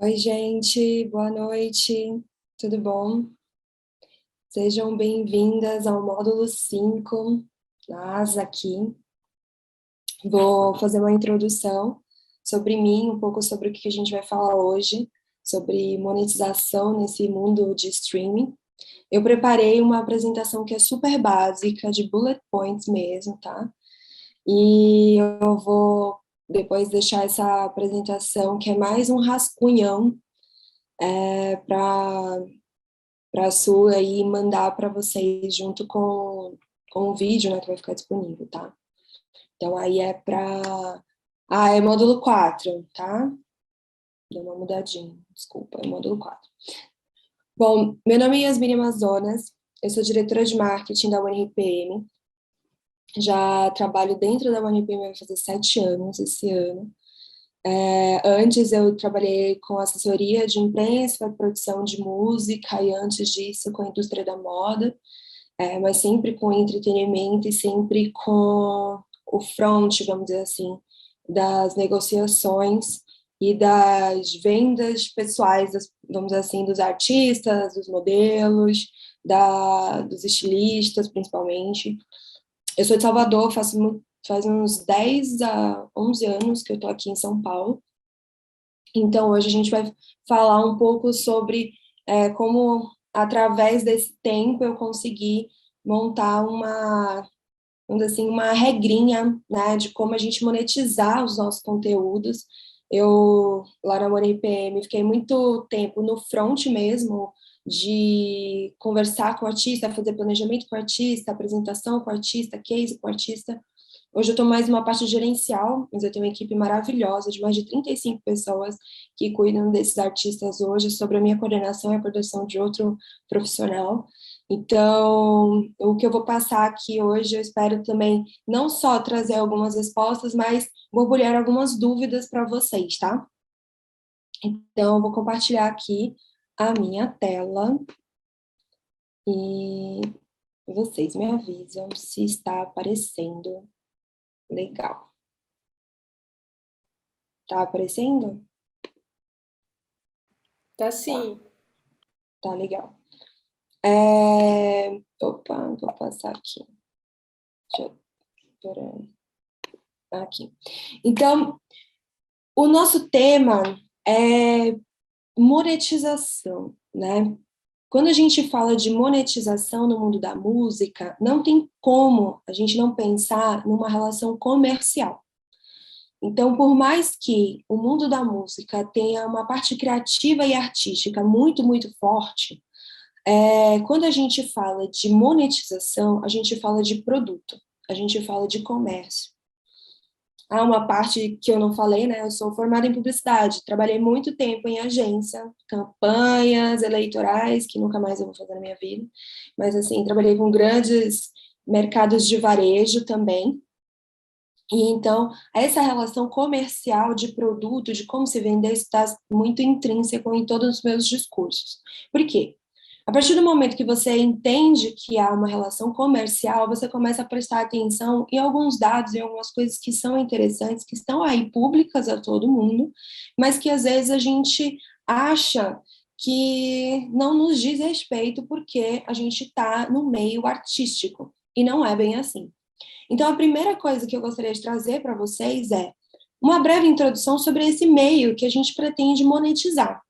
Oi, gente, boa noite, tudo bom? Sejam bem-vindas ao módulo 5, nós aqui. Vou fazer uma introdução sobre mim, um pouco sobre o que a gente vai falar hoje, sobre monetização nesse mundo de streaming. Eu preparei uma apresentação que é super básica, de bullet points mesmo, tá? E eu vou depois deixar essa apresentação, que é mais um rascunhão, para a sua e mandar para vocês junto com o vídeo, né, que vai ficar disponível, tá? Então, aí é para... Ah, é módulo 4, tá? Deu uma mudadinha, desculpa, é módulo 4. Bom, meu nome é Yasmine Amazonas, eu sou diretora de marketing da UNRPM, já trabalho dentro da UNRPM vai fazer 7 anos esse ano. Antes eu trabalhei com assessoria de imprensa, produção de música, e antes disso com a indústria da moda. Mas sempre com entretenimento e sempre com o front, vamos dizer assim, das negociações e das vendas pessoais, vamos dizer assim, dos artistas, dos modelos, dos estilistas, principalmente. Eu sou de Salvador, faz uns 10 a 11 anos que eu estou aqui em São Paulo. Então, hoje a gente vai falar um pouco sobre como, através desse tempo, eu consegui montar vamos dizer assim, uma regrinha, né, de como a gente monetizar os nossos conteúdos. Eu, lá na Money PM, fiquei muito tempo no front mesmo, de conversar com o artista, fazer planejamento com o artista, apresentação com o artista, case com o artista. Hoje eu estou mais numa parte gerencial, mas eu tenho uma equipe maravilhosa de mais de 35 pessoas que cuidam desses artistas hoje, sobre a minha coordenação e a coordenação de outro profissional. Então, o que eu vou passar aqui hoje, eu espero também não só trazer algumas respostas, mas borbulhar algumas dúvidas para vocês, tá? Então, eu vou compartilhar aqui a minha tela e vocês me avisam se está aparecendo legal. Tá aparecendo? Tá Tá, sim. tá legal. Opa, vou passar aqui. Deixa eu... Aqui. Então, o nosso tema é monetização, né? Quando a gente fala de monetização no mundo da música, não tem como a gente não pensar numa relação comercial. Então, por mais que o mundo da música tenha uma parte criativa e artística muito, muito forte, quando a gente fala de monetização, a gente fala de produto, a gente fala de comércio. Há uma parte que eu não falei, né? Eu sou formada em publicidade, trabalhei muito tempo em agência, campanhas eleitorais, que nunca mais eu vou fazer na minha vida, mas assim, trabalhei com grandes mercados de varejo também. E então, essa relação comercial de produto, de como se vender, está muito intrínseco em todos os meus discursos. Por quê? A partir do momento que você entende que há uma relação comercial, você começa a prestar atenção em alguns dados e algumas coisas que são interessantes, que estão aí públicas a todo mundo, mas que às vezes a gente acha que não nos diz respeito porque a gente está no meio artístico, e não é bem assim. Então, a primeira coisa que eu gostaria de trazer para vocês é uma breve introdução sobre esse meio que a gente pretende monetizar.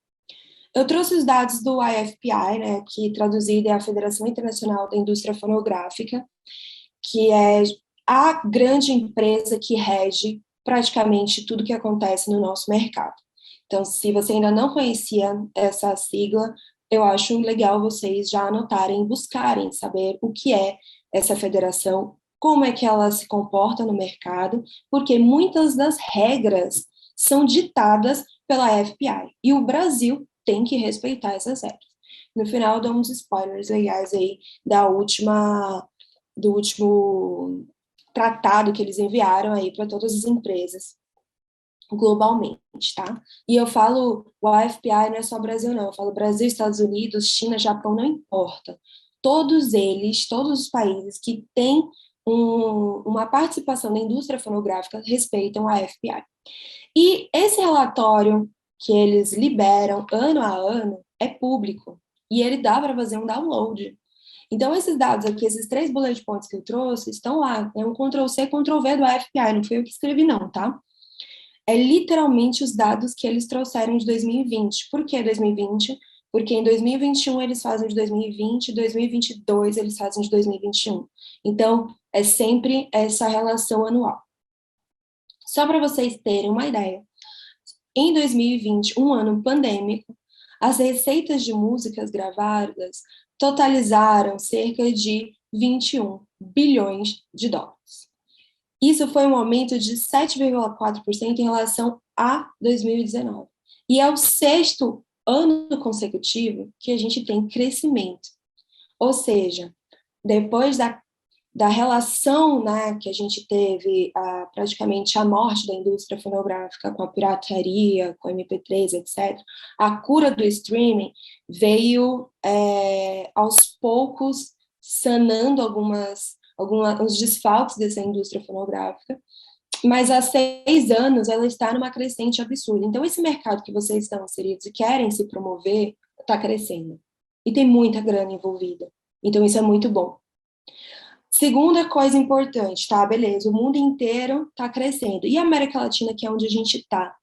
Eu trouxe os dados do IFPI, né, que traduzido é a Federação Internacional da Indústria Fonográfica, que é a grande empresa que rege praticamente tudo que acontece no nosso mercado. Então, se você ainda não conhecia essa sigla, eu acho legal vocês já anotarem, buscarem saber o que é essa federação, como é que ela se comporta no mercado, porque muitas das regras são ditadas pela FPI, e o Brasil tem que respeitar essas regras. No final, dou uns spoilers legais aí do último tratado que eles enviaram aí para todas as empresas globalmente, tá? E eu falo, o AFPI não é só Brasil, não. Eu falo Brasil, Estados Unidos, China, Japão, não importa. Todos eles, todos os países que têm uma participação na indústria fonográfica respeitam a AFPI. E esse relatório que eles liberam ano a ano é público, e ele dá para fazer um download. Então, esses dados aqui, esses 3 bullet points que eu trouxe, estão lá. É um Ctrl+C, Ctrl+V do FBI, não foi eu que escrevi não, tá? É literalmente os dados que eles trouxeram de 2020. Por que 2020? Porque em 2021 eles fazem de 2020, em 2022 eles fazem de 2021. Então, é sempre essa relação anual. Só para vocês terem uma ideia, em 2020, um ano pandêmico, as receitas de músicas gravadas totalizaram cerca de 21 bilhões de dólares. Isso foi um aumento de 7,4% em relação a 2019. E é o 6º ano consecutivo que a gente tem crescimento. Ou seja, depois da relação, né, que a gente teve praticamente a morte da indústria fonográfica com a pirataria, com o MP3, etc., a cura do streaming veio aos poucos sanando alguns desfalques dessa indústria fonográfica, mas há 6 anos ela está numa crescente absurda. Então, esse mercado que vocês estão inseridos e querem se promover está crescendo. E tem muita grana envolvida. Então, isso é muito bom. Segunda coisa importante, tá? Beleza, o mundo inteiro está crescendo. E a América Latina, que é onde a gente está?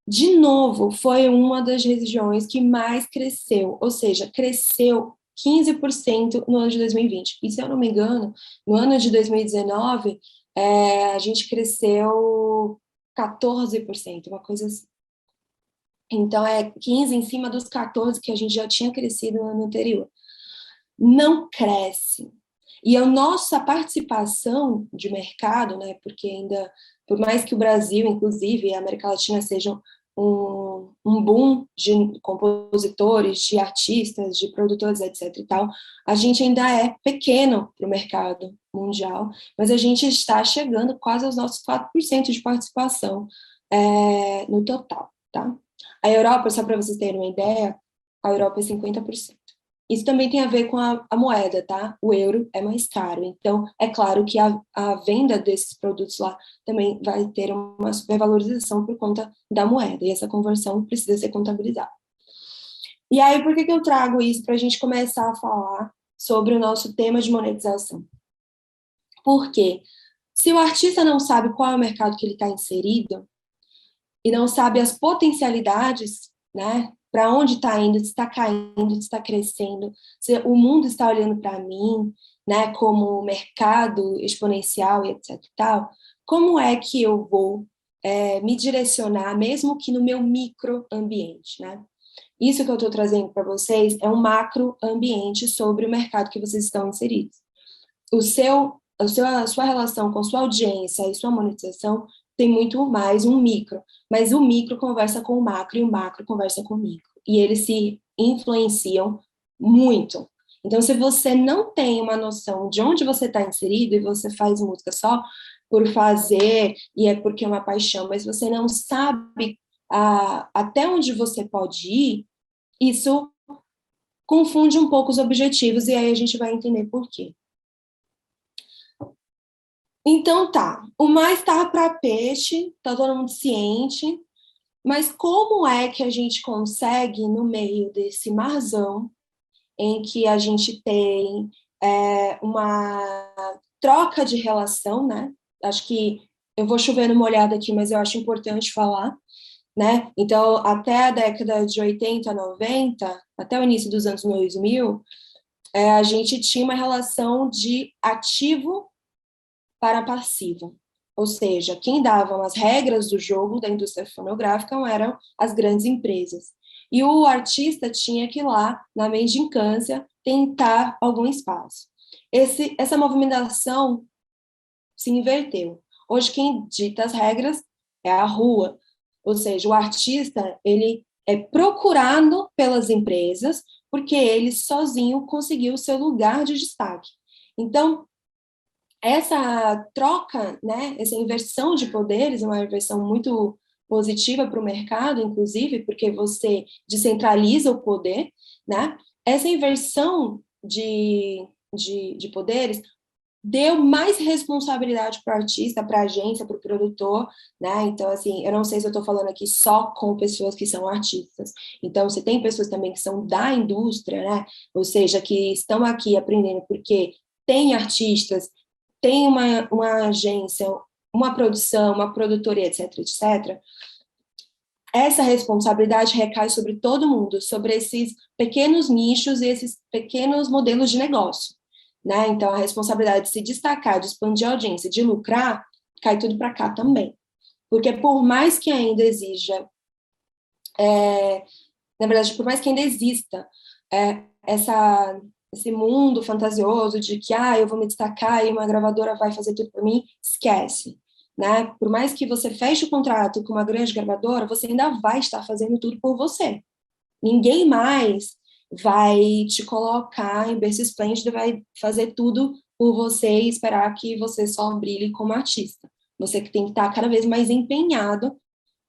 De novo, foi uma das regiões que mais cresceu, ou seja, cresceu 15% no ano de 2020. E, se eu não me engano, no ano de 2019, a gente cresceu 14%, uma coisa assim. Então, é 15 em cima dos 14 que a gente já tinha crescido no ano anterior. Não cresce. E a nossa participação de mercado, né, porque ainda, por mais que o Brasil, inclusive, e a América Latina sejam um boom de compositores, de artistas, de produtores, etc. e tal, a gente ainda é pequeno para o mercado mundial, mas a gente está chegando quase aos nossos 4% de participação no total, tá? A Europa, só para vocês terem uma ideia, a Europa é 50%. Isso também tem a ver com a moeda, tá? O euro é mais caro. Então, é claro que a venda desses produtos lá também vai ter uma supervalorização por conta da moeda. E essa conversão precisa ser contabilizada. E aí, por que eu trago isso para a gente começar a falar sobre o nosso tema de monetização? Porque se o artista não sabe qual é o mercado que ele está inserido e não sabe as potencialidades, né? Para onde está indo, se está caindo, se está crescendo, se o mundo está olhando para mim, né, como mercado exponencial e etc e tal, como é que eu vou me direcionar, mesmo que no meu microambiente, né? Isso que eu estou trazendo para vocês é um macroambiente sobre o mercado que vocês estão inseridos. A sua relação com sua audiência e sua monetização tem muito mais um micro, mas o micro conversa com o macro e o macro conversa com o micro, e eles se influenciam muito. Então, se você não tem uma noção de onde você está inserido e você faz música só por fazer e é porque é uma paixão, mas você não sabe até onde você pode ir, isso confunde um pouco os objetivos e aí a gente vai entender por quê. Então tá, o mar está para peixe, tá todo mundo ciente, mas como é que a gente consegue, no meio desse marzão, em que a gente tem uma troca de relação, né? Acho que eu vou chover numa olhada aqui, mas eu acho importante falar, né? Então, até a década de 80, 90, até o início dos anos 2000, a gente tinha uma relação de ativo para passivo. Ou seja, quem davam as regras do jogo da indústria fonográfica eram as grandes empresas. E o artista tinha que ir lá, na mendicância, tentar algum espaço. Essa movimentação se inverteu. Hoje, quem dita as regras é a rua. Ou seja, o artista, ele é procurado pelas empresas porque ele sozinho conseguiu o seu lugar de destaque. Então, essa troca, né, essa inversão de poderes, é uma inversão muito positiva para o mercado, inclusive, porque você descentraliza o poder, né? Essa inversão de poderes deu mais responsabilidade para o artista, para a agência, para o produtor, né? Então, assim, eu não sei se eu estou falando aqui só com pessoas que são artistas. Então, você tem pessoas também que são da indústria, né? Ou seja, que estão aqui aprendendo porque tem artistas, tem uma agência, uma produção, uma produtora, etc, etc. Essa responsabilidade recai sobre todo mundo, sobre esses pequenos nichos e esses pequenos modelos de negócio, né? Então, a responsabilidade de se destacar, de expandir a audiência, de lucrar, cai tudo para cá também. Porque por mais que ainda exija, na verdade, por mais que ainda exista esse mundo fantasioso de que, eu vou me destacar e uma gravadora vai fazer tudo por mim, esquece. Né? Por mais que você feche o contrato com uma grande gravadora, você ainda vai estar fazendo tudo por você. Ninguém mais vai te colocar em berço esplêndido, vai fazer tudo por você e esperar que você só brilhe como artista. Você que tem que estar cada vez mais empenhado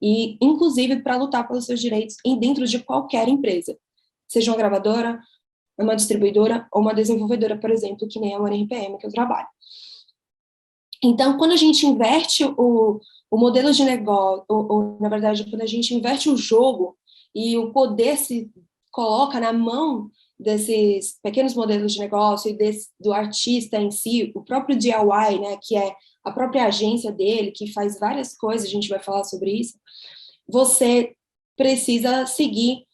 e, inclusive, para lutar pelos seus direitos dentro de qualquer empresa. Seja uma gravadora, uma distribuidora ou uma desenvolvedora, por exemplo, que nem a One RPM que eu trabalho. Então, quando a gente inverte o modelo de negócio, ou, na verdade, quando a gente inverte o jogo e o poder se coloca na mão desses pequenos modelos de negócio e do artista em si, o próprio DIY, né, que é a própria agência dele, que faz várias coisas, a gente vai falar sobre isso, você precisa seguir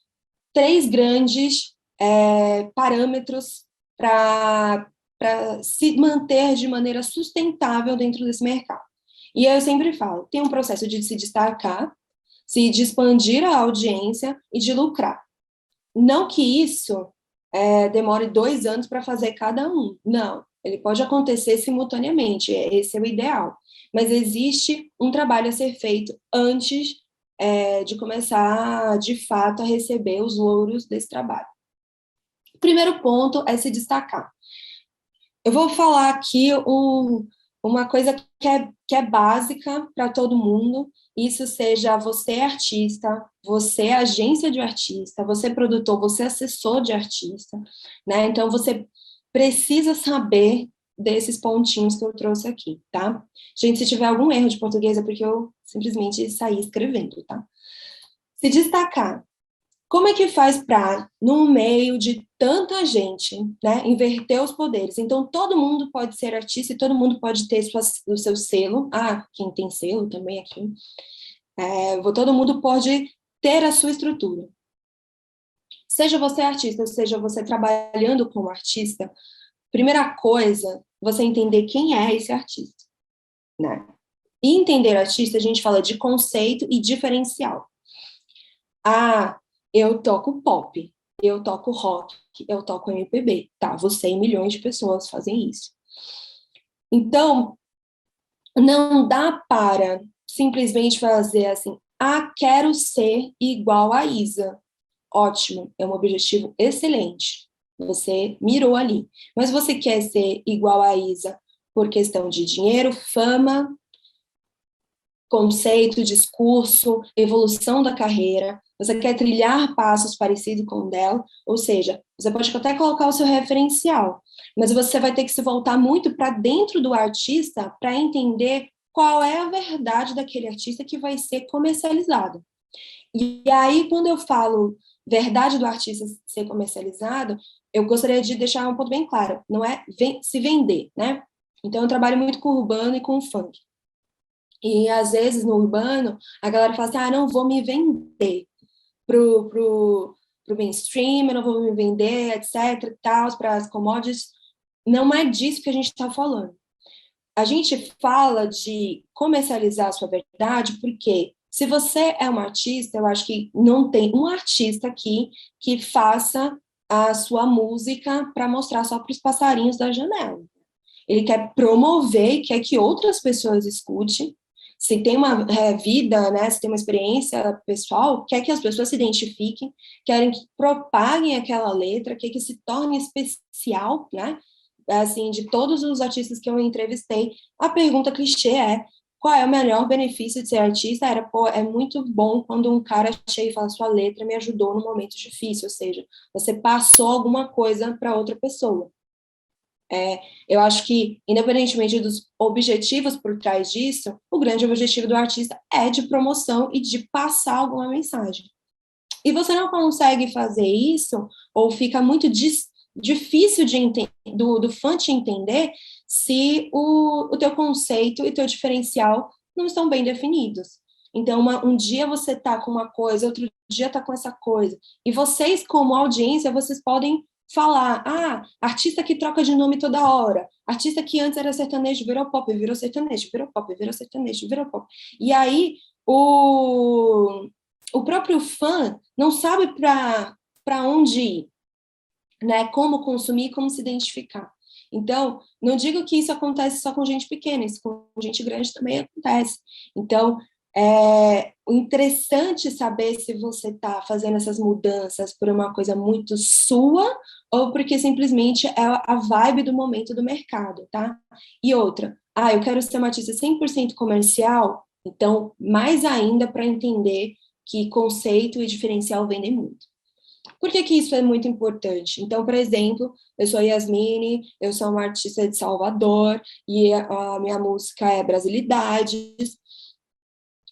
3 grandes parâmetros para se manter de maneira sustentável dentro desse mercado. E eu sempre falo, tem um processo de se destacar, de expandir a audiência e de lucrar. Não que isso demore 2 anos para fazer cada um, não. Ele pode acontecer simultaneamente, esse é o ideal. Mas existe um trabalho a ser feito antes de começar, de fato, a receber os louros desse trabalho. O primeiro ponto é se destacar. Eu vou falar aqui uma coisa que é básica para todo mundo, isso seja você artista, você agência de artista, você produtor, você assessor de artista, né? Então, você precisa saber desses pontinhos que eu trouxe aqui, tá? Gente, se tiver algum erro de português é porque eu simplesmente saí escrevendo, tá? Se destacar. Como é que faz para, no meio de tanta gente, né, inverter os poderes? Então, todo mundo pode ser artista e todo mundo pode ter o seu selo. Quem tem selo também aqui. Todo mundo pode ter a sua estrutura. Seja você artista, seja você trabalhando como artista, primeira coisa, você entender quem é esse artista, né? E entender artista, a gente fala de conceito e diferencial. Eu toco pop, eu toco rock, eu toco MPB. Tá, você e milhões de pessoas fazem isso. Então, não dá para simplesmente fazer assim, quero ser igual a Isa. Ótimo, é um objetivo excelente. Você mirou ali. Mas você quer ser igual a Isa por questão de dinheiro, fama, conceito, discurso, evolução da carreira, você quer trilhar passos parecidos com o dela, ou seja, você pode até colocar o seu referencial, mas você vai ter que se voltar muito para dentro do artista para entender qual é a verdade daquele artista que vai ser comercializado. E aí, quando eu falo verdade do artista ser comercializado, eu gostaria de deixar um ponto bem claro, não é se vender, né? Então, eu trabalho muito com urbano e com funk. E, às vezes, no urbano, a galera fala assim, não vou me vender pro mainstream, eu não vou me vender, etc, tal, para as commodities. Não é disso que a gente está falando. A gente fala de comercializar a sua verdade porque se você é um artista, eu acho que não tem um artista aqui que faça a sua música para mostrar só para os passarinhos da janela. Ele quer promover e quer que outras pessoas escutem. Se tem uma vida, né, se tem uma experiência pessoal, quer que as pessoas se identifiquem, querem que propaguem aquela letra, quer que se torne especial, né? Assim, de todos os artistas que eu entrevistei, a pergunta clichê é: qual é o melhor benefício de ser artista? É muito bom quando um cara chega e fala, sua letra me ajudou num momento difícil, ou seja, você passou alguma coisa para outra pessoa. Eu acho que, independentemente dos objetivos por trás disso, o grande objetivo do artista é de promoção e de passar alguma mensagem. E você não consegue fazer isso, ou fica muito difícil do fã te entender, se o teu conceito e teu diferencial não estão bem definidos. Então, um dia você tá com uma coisa, outro dia tá com essa coisa. E vocês, como audiência, vocês podem falar, artista que troca de nome toda hora, artista que antes era sertanejo, virou pop, virou sertanejo, virou pop, virou sertanejo, virou pop. E aí, o próprio fã não sabe para onde ir, né? Como consumir, como se identificar. Então, não digo que isso acontece só com gente pequena, isso com gente grande também acontece. Então, o interessante é saber se você está fazendo essas mudanças por uma coisa muito sua ou porque simplesmente é a vibe do momento do mercado, tá? E outra, eu quero ser uma artista 100% comercial, então, mais ainda para entender que conceito e diferencial vendem muito. Por que isso é muito importante? Então, por exemplo, eu sou Yasmine, eu sou uma artista de Salvador, e a minha música é Brasilidades,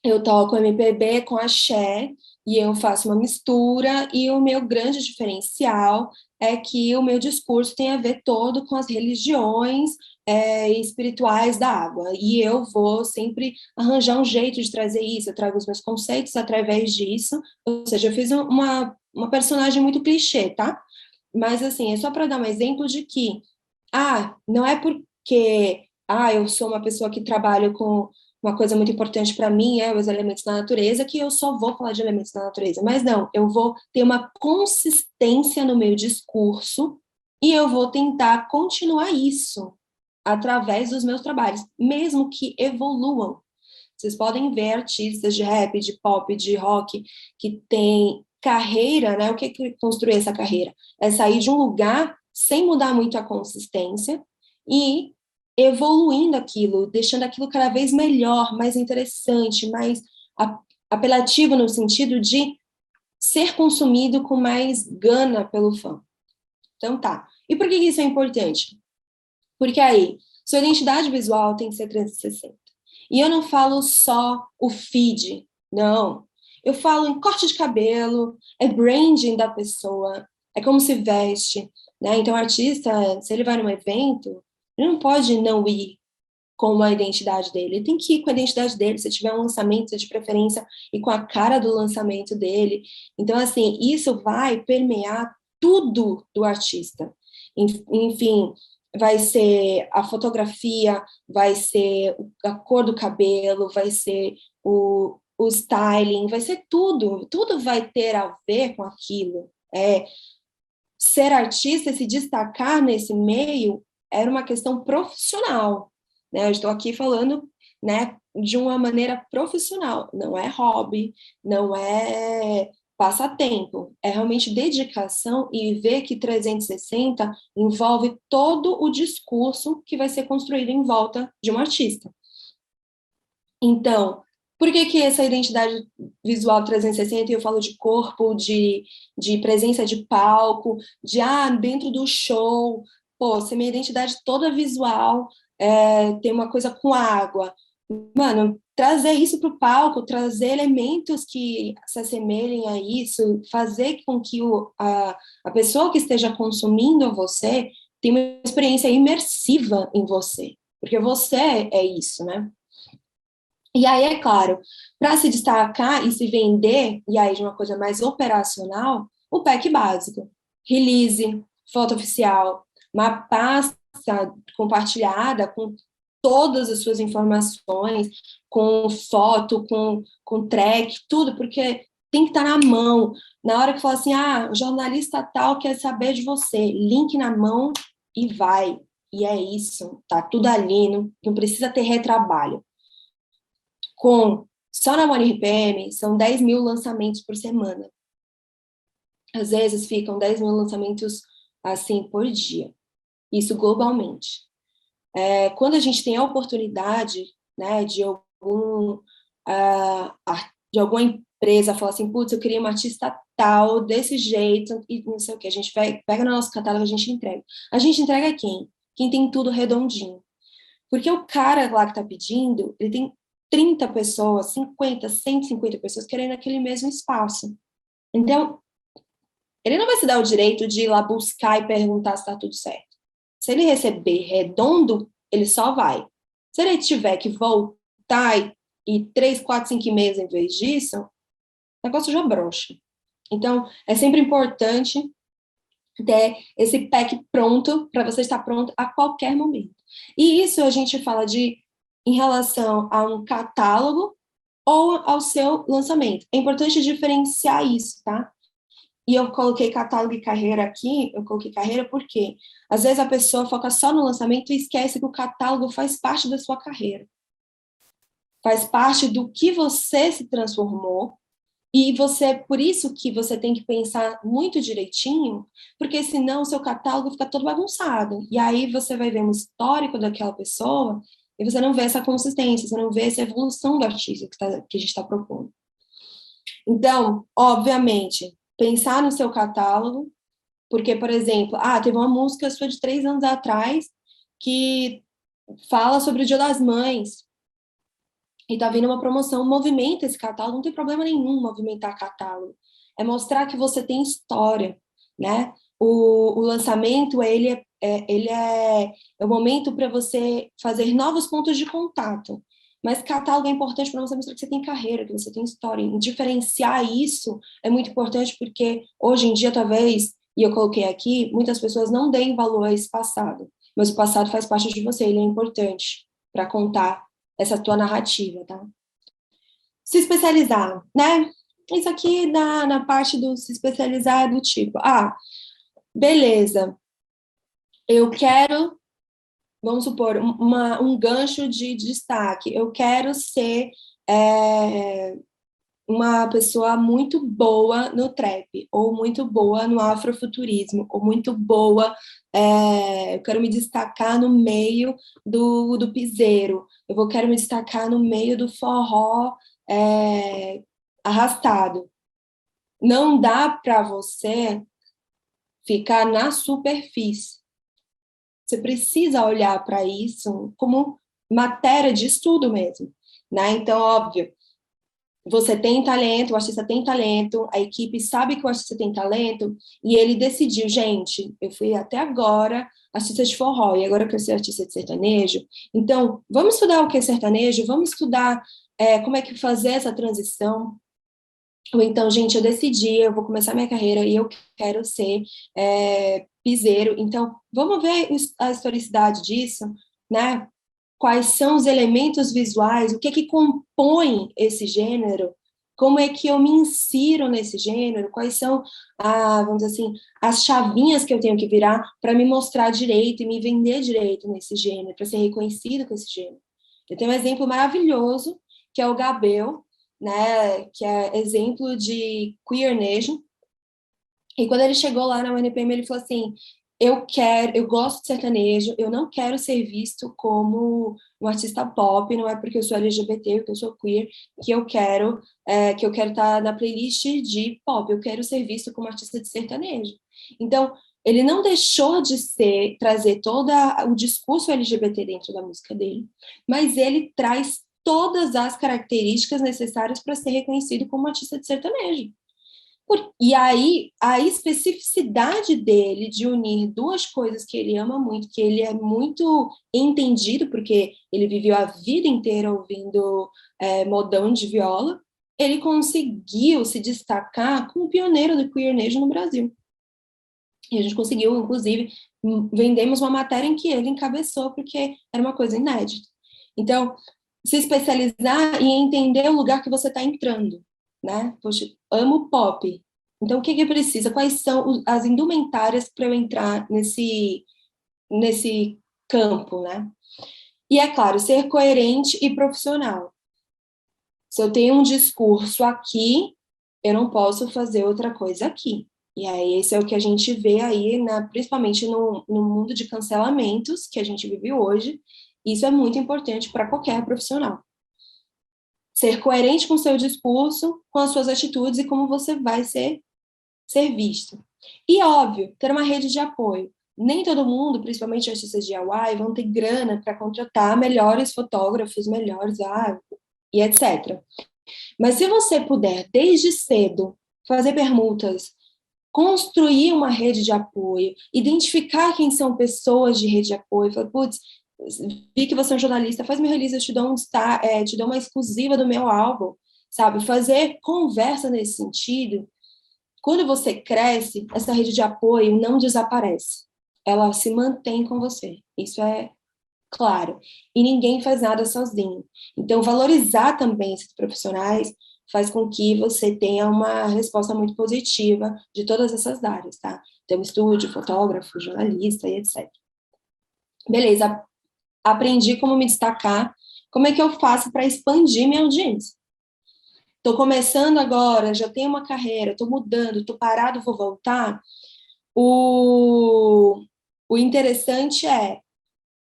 eu toco MPB com axé, e eu faço uma mistura, e o meu grande diferencial é que o meu discurso tem a ver todo com as religiões espirituais da água, e eu vou sempre arranjar um jeito de trazer isso, eu trago os meus conceitos através disso, ou seja, eu fiz uma personagem muito clichê, tá? Mas, assim, é só para dar um exemplo de que, não é porque, eu sou uma pessoa que trabalha com uma coisa muito importante para mim os elementos da natureza, que eu só vou falar de elementos da natureza. Mas não, eu vou ter uma consistência no meu discurso e eu vou tentar continuar isso através dos meus trabalhos, mesmo que evoluam. Vocês podem ver artistas de rap, de pop, de rock, que têm carreira, né? O que é construir essa carreira? É sair de um lugar sem mudar muito a consistência e evoluindo aquilo, deixando aquilo cada vez melhor, mais interessante, mais apelativo no sentido de ser consumido com mais gana pelo fã. Então tá. E por que isso é importante? Porque aí, sua identidade visual tem que ser 360. E eu não falo só o feed, não. Eu falo em corte de cabelo, é branding da pessoa, é como se veste, né? Então, o artista, se ele vai num evento, ele não pode não ir com a identidade dele, ele tem que ir com a identidade dele, se tiver um lançamento, de preferência, e com a cara do lançamento dele. Então, assim, isso vai permear tudo do artista. Enfim, vai ser a fotografia, vai ser a cor do cabelo, vai ser o styling, vai ser tudo vai ter a ver com aquilo. Ser artista, se destacar nesse meio, era uma questão profissional, né? Eu estou aqui falando, né, de uma maneira profissional, não é hobby, não é passatempo, é realmente dedicação e ver que 360 envolve todo o discurso que vai ser construído em volta de um artista. Então, por que essa identidade visual 360, eu falo de corpo, de presença de palco, dentro do show, se minha identidade toda visual tem uma coisa com água, mano, trazer isso para o palco, trazer elementos que se assemelhem a isso, fazer com que a pessoa que esteja consumindo você tenha uma experiência imersiva em você, porque você é isso, né? E aí, é claro, para se destacar e se vender, e aí de uma coisa mais operacional, o pack básico. Release, foto oficial, uma pasta compartilhada com todas as suas informações, com foto, com track, tudo, porque tem que estar na mão. Na hora que fala assim, o jornalista tal quer saber de você, link na mão e vai. E é isso, tá tudo ali, não precisa ter retrabalho. Só na OneRPM, são 10 mil lançamentos por semana. Às vezes ficam 10 mil lançamentos assim por dia. Isso globalmente. Quando a gente tem a oportunidade, né, de alguma empresa falar assim, putz, eu queria uma artista tal, desse jeito, e não sei o que, a gente pega no nosso catálogo, a gente entrega. A gente entrega quem? quem tem tudo redondinho. Porque o cara lá que está pedindo, ele tem 30 pessoas, 50, 150 pessoas querendo aquele mesmo espaço. Então, ele não vai se dar o direito de ir lá buscar e perguntar se está tudo certo. Se ele receber redondo, ele só vai. Se ele tiver que voltar e 3, 4, 5 meses em vez disso, o negócio já brocha. Então, é sempre importante ter esse pack pronto, para você estar pronto a qualquer momento. E isso a gente fala em relação a um catálogo ou ao seu lançamento. É importante diferenciar isso, tá? E eu coloquei catálogo e carreira aqui, eu coloquei carreira porque às vezes a pessoa foca só no lançamento e esquece que o catálogo faz parte da sua carreira. Faz parte do que você se transformou. E por isso que você tem que pensar muito direitinho, porque senão o seu catálogo fica todo bagunçado. E aí você vai ver um histórico daquela pessoa e você não vê essa consistência, você não vê essa evolução do artista que a gente está propondo. Então, obviamente, pensar no seu catálogo, porque, por exemplo, teve uma música sua de 3 anos atrás que fala sobre o Dia das Mães, e tá vindo uma promoção, movimenta esse catálogo, não tem problema nenhum movimentar catálogo. É mostrar que você tem história, né? O lançamento, ele é o momento para você fazer novos pontos de contato. Mas catálogo é importante para você mostrar que você tem carreira, que você tem história. E diferenciar isso é muito importante porque hoje em dia, talvez, e eu coloquei aqui, muitas pessoas não deem valor a esse passado. Mas o passado faz parte de você, ele é importante para contar essa tua narrativa, tá? Se especializar, né? Isso aqui na parte do se especializar do tipo, beleza, eu quero, vamos supor, um gancho de destaque, eu quero ser uma pessoa muito boa no trap, ou muito boa no afrofuturismo, ou muito boa, eu quero me destacar no meio do piseiro, quero me destacar no meio do forró arrastado. Não dá para você ficar na superfície. Você precisa olhar para isso como matéria de estudo mesmo, né? Então, óbvio, você tem talento, o artista tem talento, a equipe sabe que o artista tem talento, e ele decidiu, gente, eu fui até agora artista de forró, e agora eu quero ser artista de sertanejo, então, vamos estudar o que é sertanejo, vamos estudar como é que fazer essa transição, ou então, gente, eu decidi, eu vou começar minha carreira e eu quero ser piseiro, então, vamos ver a historicidade disso, né? Quais são os elementos visuais, o que é que compõe esse gênero, como é que eu me insiro nesse gênero, quais são, vamos dizer assim, as chavinhas que eu tenho que virar para me mostrar direito e me vender direito nesse gênero, para ser reconhecido com esse gênero. Eu tenho um exemplo maravilhoso, que é o Gabel, né, que é exemplo de queer nation, e quando ele chegou lá na UNPM, ele falou assim, eu gosto de sertanejo, eu não quero ser visto como um artista pop, não é porque eu sou LGBT, porque eu sou queer, que eu quero estar na playlist de pop, eu quero ser visto como artista de sertanejo. Então, ele não deixou de trazer todo o discurso LGBT dentro da música dele, mas ele traz todas as características necessárias para ser reconhecido como artista de sertanejo. E aí, a especificidade dele de unir duas coisas que ele ama muito, que ele é muito entendido, porque ele viveu a vida inteira ouvindo modão de viola, ele conseguiu se destacar como pioneiro do queernejo no Brasil. E a gente conseguiu, inclusive, vendemos uma matéria em que ele encabeçou, porque era uma coisa inédita. Então, se especializar e entender o lugar que você está entrando, né? Poxa, amo pop. Então, o que precisa? Quais são as indumentárias para eu entrar nesse campo, né? E, é claro, ser coerente e profissional. Se eu tenho um discurso aqui, eu não posso fazer outra coisa aqui. E aí, esse é o que a gente vê aí, principalmente no mundo de cancelamentos que a gente vive hoje. Isso é muito importante para qualquer profissional. Ser coerente com o seu discurso, com as suas atitudes e como você vai ser visto. E, óbvio, ter uma rede de apoio. nem todo mundo, principalmente artistas de DIY, vão ter grana para contratar melhores fotógrafos, melhores, e etc. Mas se você puder, desde cedo, fazer permutas, construir uma rede de apoio, identificar quem são pessoas de rede de apoio, falar, putz, vi que você é um jornalista, faz-me release, eu te dou te dou uma exclusiva do meu álbum, sabe? Fazer conversa nesse sentido. Quando você cresce, essa rede de apoio não desaparece. Ela se mantém com você. Isso é claro. E ninguém faz nada sozinho. Então, valorizar também esses profissionais faz com que você tenha uma resposta muito positiva de todas essas áreas, tá? Então, estúdio, fotógrafo, jornalista e etc. Beleza, aprendi como me destacar. Como é que eu faço para expandir minha audiência? Estou começando agora, já tenho uma carreira, estou mudando, estou parado, vou voltar. O interessante é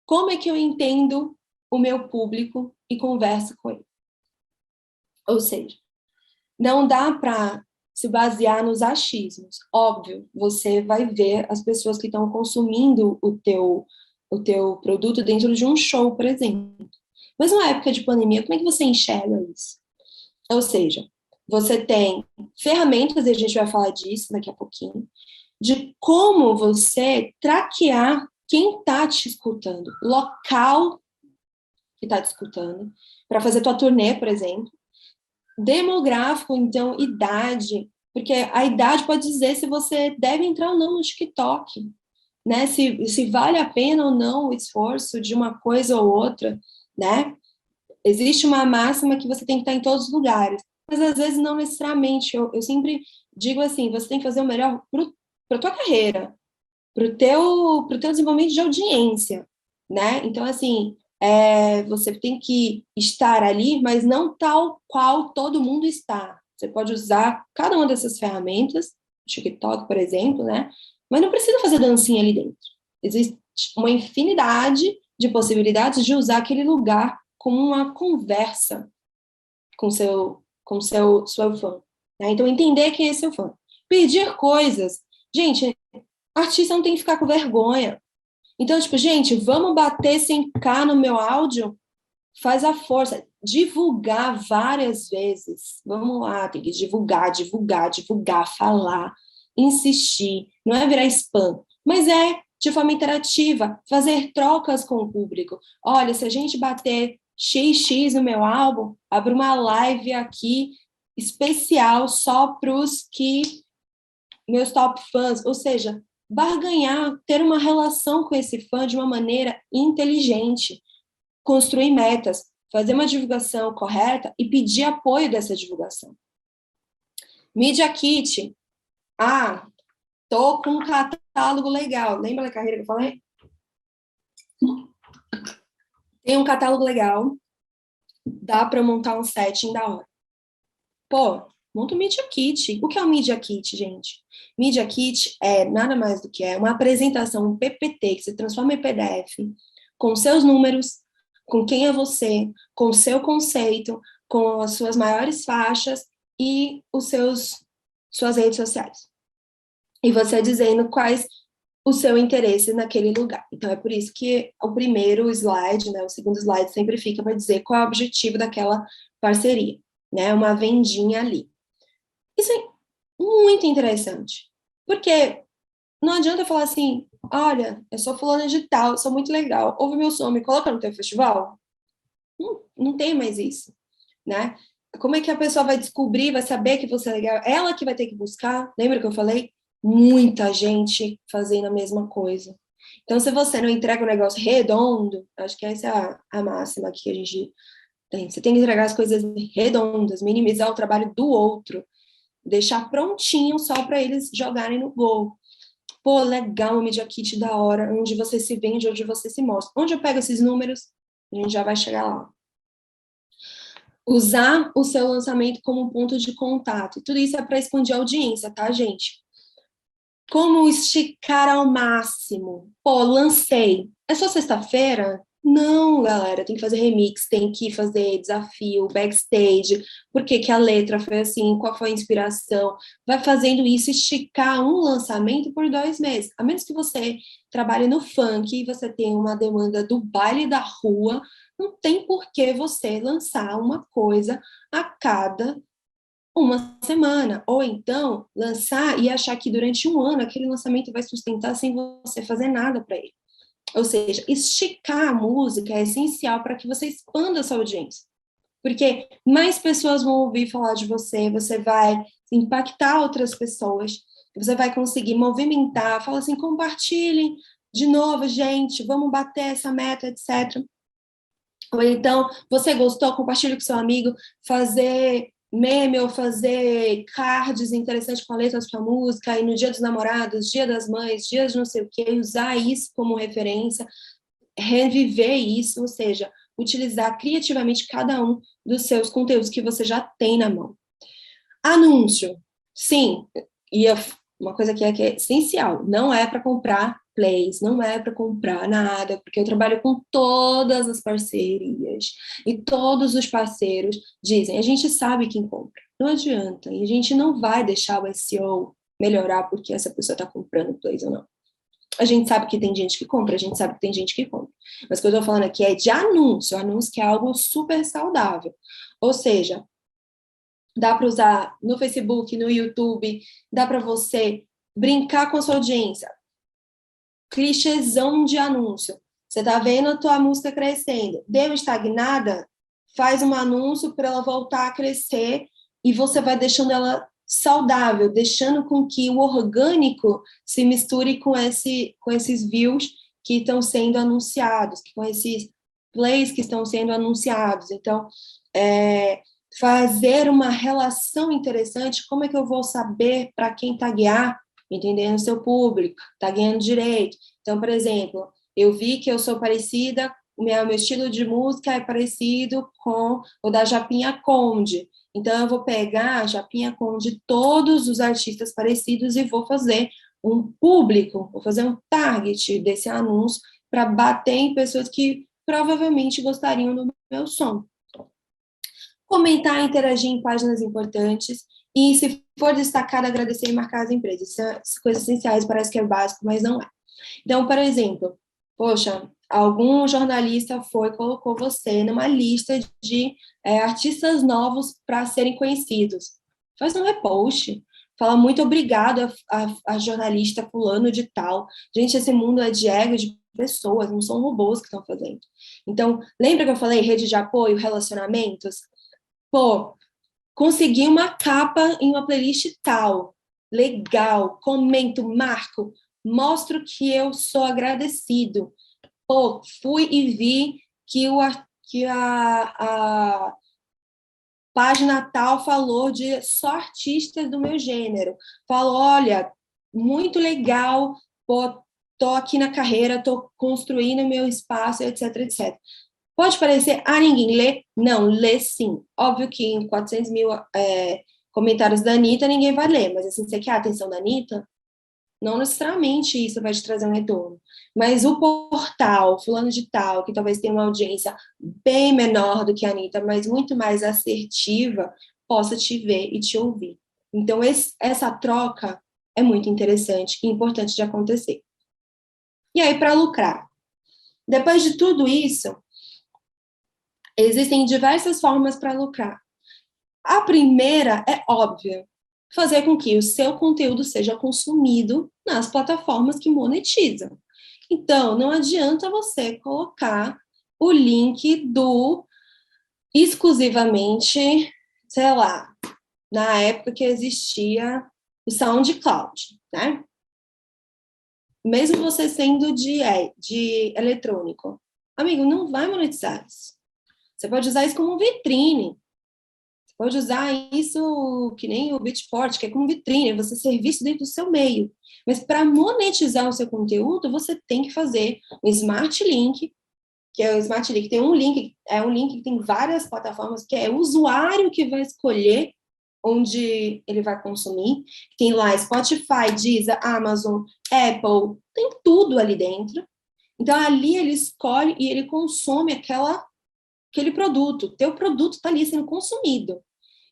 como é que eu entendo o meu público e converso com ele. Ou seja, não dá para se basear nos achismos. Óbvio, você vai ver as pessoas que estão consumindo o teu produto dentro de um show, por exemplo. Mas numa época de pandemia, como é que você enxerga isso? Ou seja, você tem ferramentas, e a gente vai falar disso daqui a pouquinho, de como você traquear quem está te escutando, local que está te escutando, para fazer tua turnê, por exemplo. Demográfico, então, idade, porque a idade pode dizer se você deve entrar ou não no TikTok, né? Se vale a pena ou não o esforço de uma coisa ou outra, né? Existe uma máxima que você tem que estar em todos os lugares, mas às vezes não necessariamente. Eu sempre digo assim, você tem que fazer o melhor para a tua carreira, para o teu desenvolvimento de audiência, né? Então, assim, você tem que estar ali, mas não tal qual todo mundo está. Você pode usar cada uma dessas ferramentas, TikTok, por exemplo, né? Mas não precisa fazer dancinha ali dentro. Existe uma infinidade de possibilidades de usar aquele lugar como uma conversa com seu fã. Né? Então, entender quem é seu fã. Pedir coisas. Gente, artista não tem que ficar com vergonha. Então, tipo, gente, vamos bater 100K no meu áudio? Faz a força. Divulgar várias vezes. Vamos lá, tem que divulgar, divulgar, divulgar, falar, insistir. Não é virar spam, mas é de forma interativa, fazer trocas com o público. Olha, se a gente bater XX no meu álbum, abro uma live aqui especial só para os que meus top fãs, ou seja, barganhar, ter uma relação com esse fã de uma maneira inteligente, construir metas, fazer uma divulgação correta e pedir apoio dessa divulgação. Media Kit. Tô com um catálogo legal. Lembra da carreira que eu falei? Tem um catálogo legal. Dá para montar um setting da hora. Pô, monta o Media Kit. O que é o Media Kit, gente? Media Kit é nada mais do que uma apresentação, um PPT, que se transforma em PDF, com seus números, com quem é você, com o seu conceito, com as suas maiores faixas e suas redes sociais. E você dizendo quais o seu interesse naquele lugar. Então, é por isso que o primeiro slide, né, o segundo slide sempre fica para dizer qual é o objetivo daquela parceria, né, uma vendinha ali. Isso é muito interessante, porque não adianta falar assim, olha, eu sou fulana de tal, sou muito legal, ouve meu som, me coloca no teu festival. Não tem mais isso, né? Como é que a pessoa vai descobrir, vai saber que você é legal? Ela que vai ter que buscar, lembra que eu falei? Muita gente fazendo a mesma coisa. Então, se você não entrega um negócio redondo, acho que essa é a máxima que a gente tem. Você tem que entregar as coisas redondas, minimizar o trabalho do outro, deixar prontinho só para eles jogarem no gol. Pô, legal, um Media Kit da hora, onde você se vende, onde você se mostra. Onde eu pego esses números? A gente já vai chegar lá. Usar o seu lançamento como um ponto de contato. Tudo isso é para expandir a audiência, tá, gente? Como esticar ao máximo? Pô, lancei. É só sexta-feira? Não, galera, tem que fazer remix, tem que fazer desafio, backstage, por que que a letra foi assim, qual foi a inspiração, vai fazendo isso, esticar um lançamento por 2 meses, a menos que você trabalhe no funk e você tenha uma demanda do baile da rua, não tem por que você lançar uma coisa a cada uma semana, ou então lançar e achar que durante um ano aquele lançamento vai sustentar sem você fazer nada para ele. Ou seja, esticar a música é essencial para que você expanda a sua audiência. Porque mais pessoas vão ouvir falar de você, você vai impactar outras pessoas, você vai conseguir movimentar, fala assim, compartilhem de novo, gente, vamos bater essa meta, etc. Ou então, você gostou, compartilhe com seu amigo, fazer meme ou fazer cards interessantes com a letra da sua música, e no Dia dos Namorados, Dia das Mães, dias de não sei o quê, usar isso como referência, reviver isso, ou seja, utilizar criativamente cada um dos seus conteúdos que você já tem na mão. Anúncio, sim, e uma coisa que é essencial, não é para comprar plays, não é para comprar nada, porque eu trabalho com todas as parcerias e todos os parceiros dizem, a gente sabe quem compra, não adianta, e a gente não vai deixar o SEO melhorar porque essa pessoa está comprando plays ou não. A gente sabe que tem gente que compra, a gente sabe que tem gente que compra. Mas o que eu estou falando aqui é de anúncio, anúncio que é algo super saudável. Ou seja, dá para usar no Facebook, no YouTube, dá para você brincar com a sua audiência. Clichêzão de anúncio. Você está vendo a tua música crescendo. Deu estagnada? Faz um anúncio para ela voltar a crescer e você vai deixando ela saudável, deixando com que o orgânico se misture com esses views que estão sendo anunciados, com esses plays que estão sendo anunciados. Então, fazer uma relação interessante, como é que eu vou saber para quem taguear, entendendo o seu público, tagueando direito. Então, por exemplo, eu vi que eu sou parecida, meu estilo de música é parecido com o da Japinha Conde. Então, eu vou pegar a Japinha Conde, todos os artistas parecidos e vou fazer um público, vou fazer um target desse anúncio para bater em pessoas que provavelmente gostariam do meu som. Comentar, interagir em páginas importantes e, se for destacado, agradecer e marcar as empresas. São coisas essenciais, parece que é básico, mas não é. Então, por exemplo, poxa, algum jornalista colocou você numa lista de artistas novos para serem conhecidos. Faz um repost, fala muito obrigado a jornalista fulano de tal. Gente, esse mundo é de ego de pessoas, não são robôs que estão fazendo. Então, lembra que eu falei rede de apoio, relacionamentos? Pô, consegui uma capa em uma playlist tal, legal, comento, marco, mostro que eu sou agradecido. Pô, fui e vi que a página tal falou de só artistas do meu gênero. Falou, olha, muito legal, pô, tô aqui na carreira, tô construindo meu espaço, etc, etc. Pode parecer, ninguém lê? Não, lê sim. Óbvio que em 400 mil comentários da Anitta, ninguém vai ler, mas assim, você quer a atenção da Anitta? Não necessariamente isso vai te trazer um retorno. Mas o portal, fulano de tal, que talvez tenha uma audiência bem menor do que a Anitta, mas muito mais assertiva, possa te ver e te ouvir. Então, essa troca é muito interessante e importante de acontecer. E aí, para lucrar? Depois de tudo isso, existem diversas formas para lucrar. A primeira é óbvia, fazer com que o seu conteúdo seja consumido nas plataformas que monetizam. Então, não adianta você colocar o link do exclusivamente, sei lá, na época que existia o SoundCloud, né? Mesmo você sendo de eletrônico, amigo, não vai monetizar isso. Você pode usar isso como vitrine. Você pode usar isso que nem o Beatport, que é como vitrine, você serviço dentro do seu meio. Mas para monetizar o seu conteúdo, você tem que fazer um Smart Link, que é o Smart Link, tem um link, é um link que tem várias plataformas, que é o usuário que vai escolher onde ele vai consumir. Tem lá Spotify, Deezer, Amazon, Apple, tem tudo ali dentro. Então, ali ele escolhe e ele consome aquele produto. Teu produto está ali sendo consumido.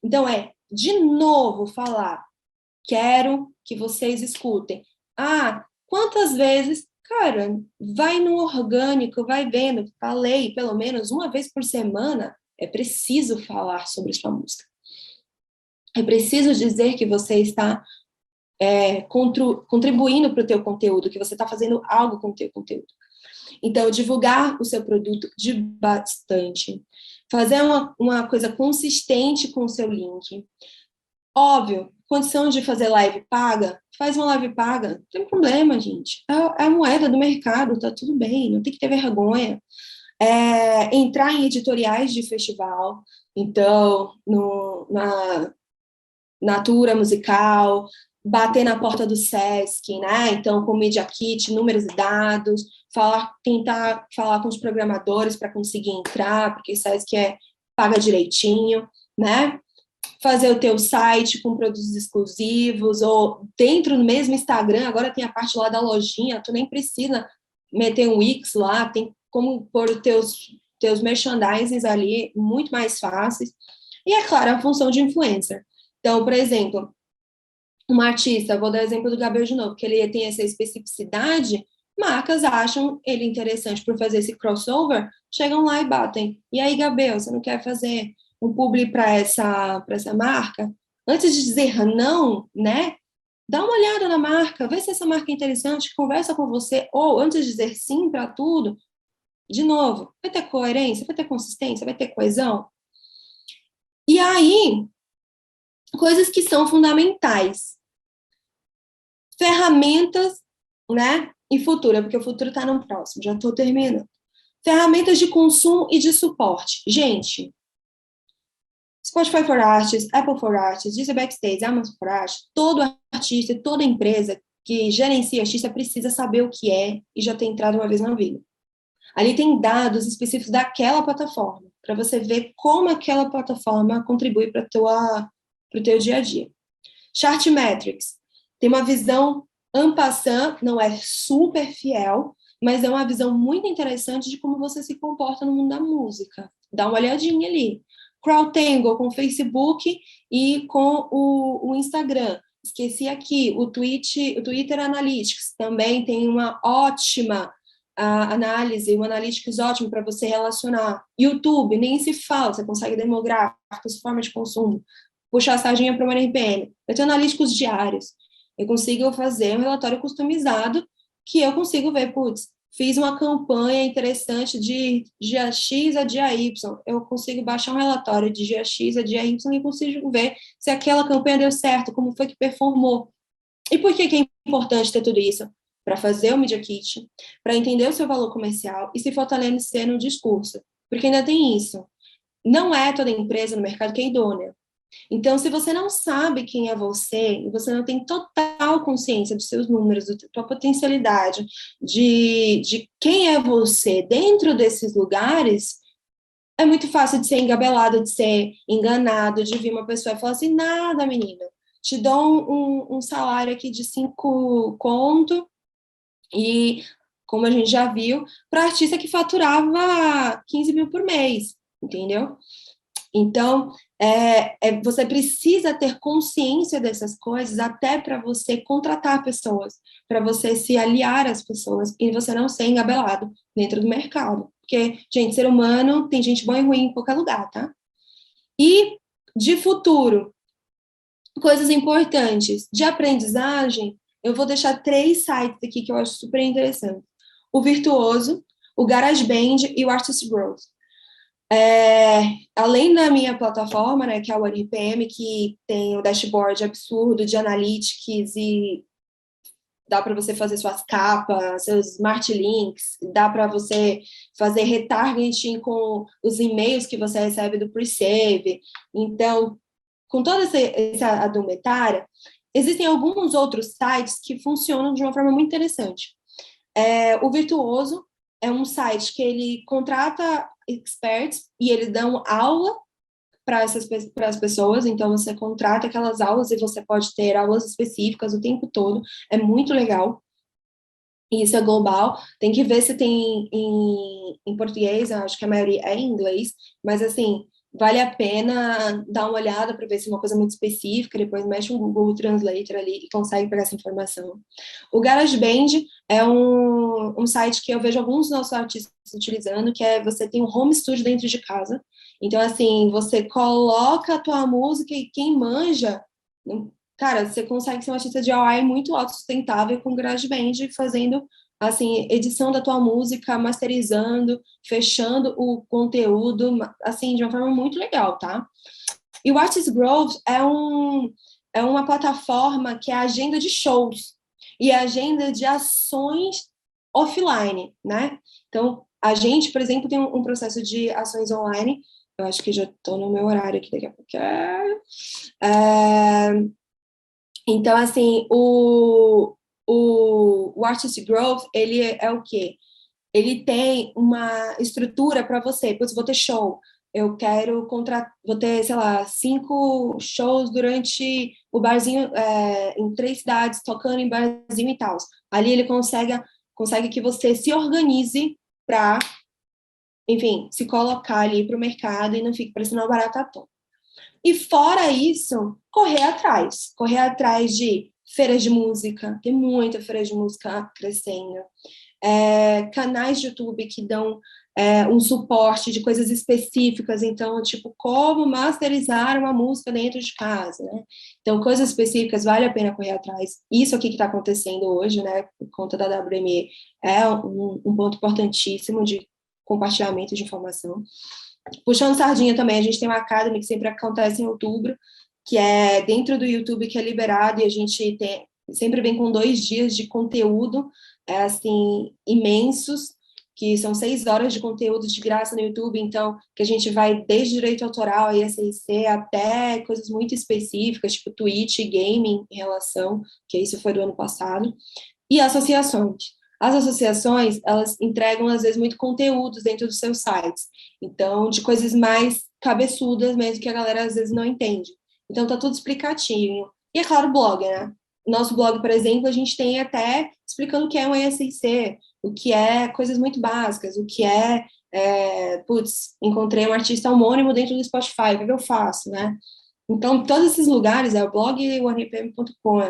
Então, de novo, falar, quero que vocês escutem. Quantas vezes, cara, vai no orgânico, vai vendo, falei, pelo menos uma vez por semana, é preciso falar sobre sua música. É preciso dizer que você está contribuindo para o teu conteúdo, que você está fazendo algo com o teu conteúdo. Então, divulgar o seu produto de bastante. Fazer uma coisa consistente com o seu link. Óbvio, condição de fazer live paga, faz uma live paga, não tem problema, gente. É a moeda do mercado, tá tudo bem, não tem que ter vergonha. Entrar em editoriais de festival, então, na Natura Musical, bater na porta do Sesc, né? Então, com Media Kit, números e dados, tentar falar com os programadores para conseguir entrar, porque o Sesc paga direitinho, né? Fazer o teu site com produtos exclusivos, ou dentro do mesmo Instagram, agora tem a parte lá da lojinha, tu nem precisa meter um Wix lá, tem como pôr os teus merchandisings ali, muito mais fáceis. E, é claro, a função de influencer. Então, por exemplo, uma artista, vou dar o exemplo do Gabriel de novo, que ele tem essa especificidade, marcas acham ele interessante por fazer esse crossover, chegam lá e batem. E aí, Gabriel, você não quer fazer um publi para essa marca? Antes de dizer não, né? Dá uma olhada na marca, vê se essa marca é interessante, conversa com você, ou antes de dizer sim para tudo, de novo, vai ter coerência, vai ter consistência, vai ter coesão. E aí, coisas que são fundamentais. Ferramentas, né? E futuro, porque o futuro está no próximo, já estou terminando. Ferramentas de consumo e de suporte. Gente, Spotify for Artists, Apple for Artists, Deezer Backstage, Amazon for Artists, todo artista, toda empresa que gerencia artista precisa saber o que é e já ter entrado uma vez na vida. Ali tem dados específicos daquela plataforma, para você ver como aquela plataforma contribui para o teu dia a dia. Chartmetrics tem uma visão en passant, não é super fiel, mas é uma visão muito interessante de como você se comporta no mundo da música. Dá uma olhadinha ali. CrowdTangle com o Facebook e com o Instagram. Esqueci aqui, o Twitter Analytics também tem uma ótima análise, um analytics ótimo para você relacionar. YouTube, nem se fala, você consegue demográficos, forma de consumo, puxar a sardinha para uma NPM. Eu tenho analíticos diários. Eu consigo fazer um relatório customizado que eu consigo ver, putz, fiz uma campanha interessante de dia X a dia Y. Eu consigo baixar um relatório de dia X a dia Y e consigo ver se aquela campanha deu certo, como foi que performou. E por que é importante ter tudo isso? Para fazer o Media Kit, para entender o seu valor comercial e se fortalecer no discurso. Porque ainda tem isso. Não é toda empresa no mercado que é idônea. Então, se você não sabe quem é você, e você não tem total consciência dos seus números, da tua potencialidade, de quem é você dentro desses lugares, é muito fácil de ser engabelado, de ser enganado, de vir uma pessoa e falar assim, nada, menina, te dou um salário aqui de 5 conto, e, como a gente já viu, para artista que faturava 15 mil por mês, entendeu? Então, você precisa ter consciência dessas coisas até para você contratar pessoas, para você se aliar às pessoas e você não ser engabelado dentro do mercado. Porque, gente, ser humano tem gente boa e ruim em qualquer lugar, tá? E de futuro, coisas importantes de aprendizagem, eu vou deixar 3 sites aqui que eu acho super interessantes. O Virtuoso, o GarageBand e o Artist Growth. Além da minha plataforma, né, que é o NPM, que tem o dashboard absurdo de analytics e dá para você fazer suas capas, seus smart links, dá para você fazer retargeting com os e-mails que você recebe do pre-save. Então, com toda essa indumentária, existem alguns outros sites que funcionam de uma forma muito interessante. O Virtuoso é um site que ele contrata experts e eles dão aula para as pessoas, então você contrata aquelas aulas e você pode ter aulas específicas o tempo todo, é muito legal. Isso é global. Tem que ver se tem em português, eu acho que a maioria é em inglês, mas assim, vale a pena dar uma olhada para ver se é uma coisa muito específica, depois mexe um Google Translator ali e consegue pegar essa informação. O GarageBand é um site que eu vejo alguns dos nossos artistas utilizando, que é você tem um home studio dentro de casa. Então, assim, você coloca a tua música e quem manja, cara, você consegue ser um artista de DIY muito autossustentável com GarageBand, fazendo, assim, edição da tua música, masterizando, fechando o conteúdo, assim, de uma forma muito legal, tá? E o Artist Grove é uma plataforma que é agenda de shows e agenda de ações offline, né? Então, a gente, por exemplo, tem um processo de ações online, eu acho que já estou no meu horário aqui daqui a pouco. Então, assim, o Artist Growth, ele é o quê? Ele tem uma estrutura para você. Pois vou ter show. Eu quero contratar, vou ter, sei lá, 5 shows durante o barzinho, em 3 cidades, tocando em barzinho e tal. Ali ele consegue que você se organize para, enfim, se colocar ali para o mercado e não fique parecendo uma barata à toa. E fora isso, correr atrás de feiras de música, tem muita feira de música crescendo, canais de YouTube que dão um suporte de coisas específicas, então, tipo, como masterizar uma música dentro de casa, né? Então, coisas específicas, vale a pena correr atrás. Isso aqui que está acontecendo hoje, né, por conta da WME, é um ponto importantíssimo de compartilhamento de informação. Puxando sardinha também, a gente tem uma Academy que sempre acontece em outubro, que é dentro do YouTube, que é liberado, e a gente sempre vem com 2 dias de conteúdo, assim, imensos, que são 6 horas de conteúdo de graça no YouTube, então, que a gente vai desde direito autoral e SRC até coisas muito específicas, tipo Twitch, gaming em relação, que isso foi do ano passado, e associações. As associações, elas entregam, às vezes, muito conteúdos dentro dos seus sites. Então, de coisas mais cabeçudas mesmo, que a galera, às vezes, não entende. Então, tá tudo explicativo. E, é claro, o blog, né? Nosso blog, por exemplo, a gente tem até explicando o que é um ESIC, o que é coisas muito básicas, o que putz, encontrei um artista homônimo dentro do Spotify, o que eu faço, né? Então, todos esses lugares, o blog onepm.com,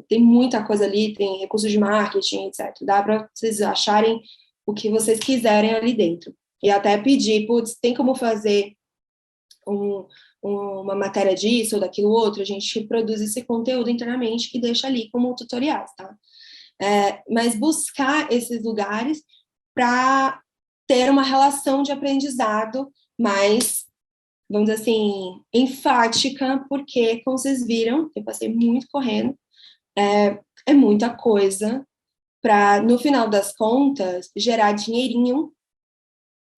tem muita coisa ali, tem recursos de marketing, etc. Dá para vocês acharem o que vocês quiserem ali dentro. E até pedir, putz, tem como fazer um, uma matéria disso ou daquilo outro? A gente produz esse conteúdo internamente e deixa ali como tutoriais, tá? Mas buscar esses lugares para ter uma relação de aprendizado mais, vamos dizer assim, enfática, porque, como vocês viram, eu passei muito correndo, é muita coisa para, no final das contas, gerar dinheirinho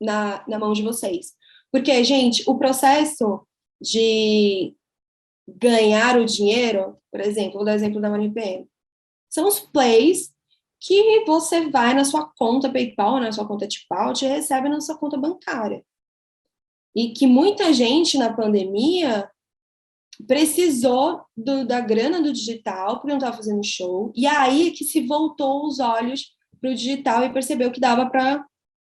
na mão de vocês. Porque, gente, o processo de ganhar o dinheiro, por exemplo, vou dar exemplo da MoneyPM, são os plays que você vai na sua conta PayPal, na sua conta Tipaut e recebe na sua conta bancária. E que muita gente na pandemia precisou da grana do digital, porque não estava fazendo show, e aí que se voltou os olhos para o digital e percebeu que dava para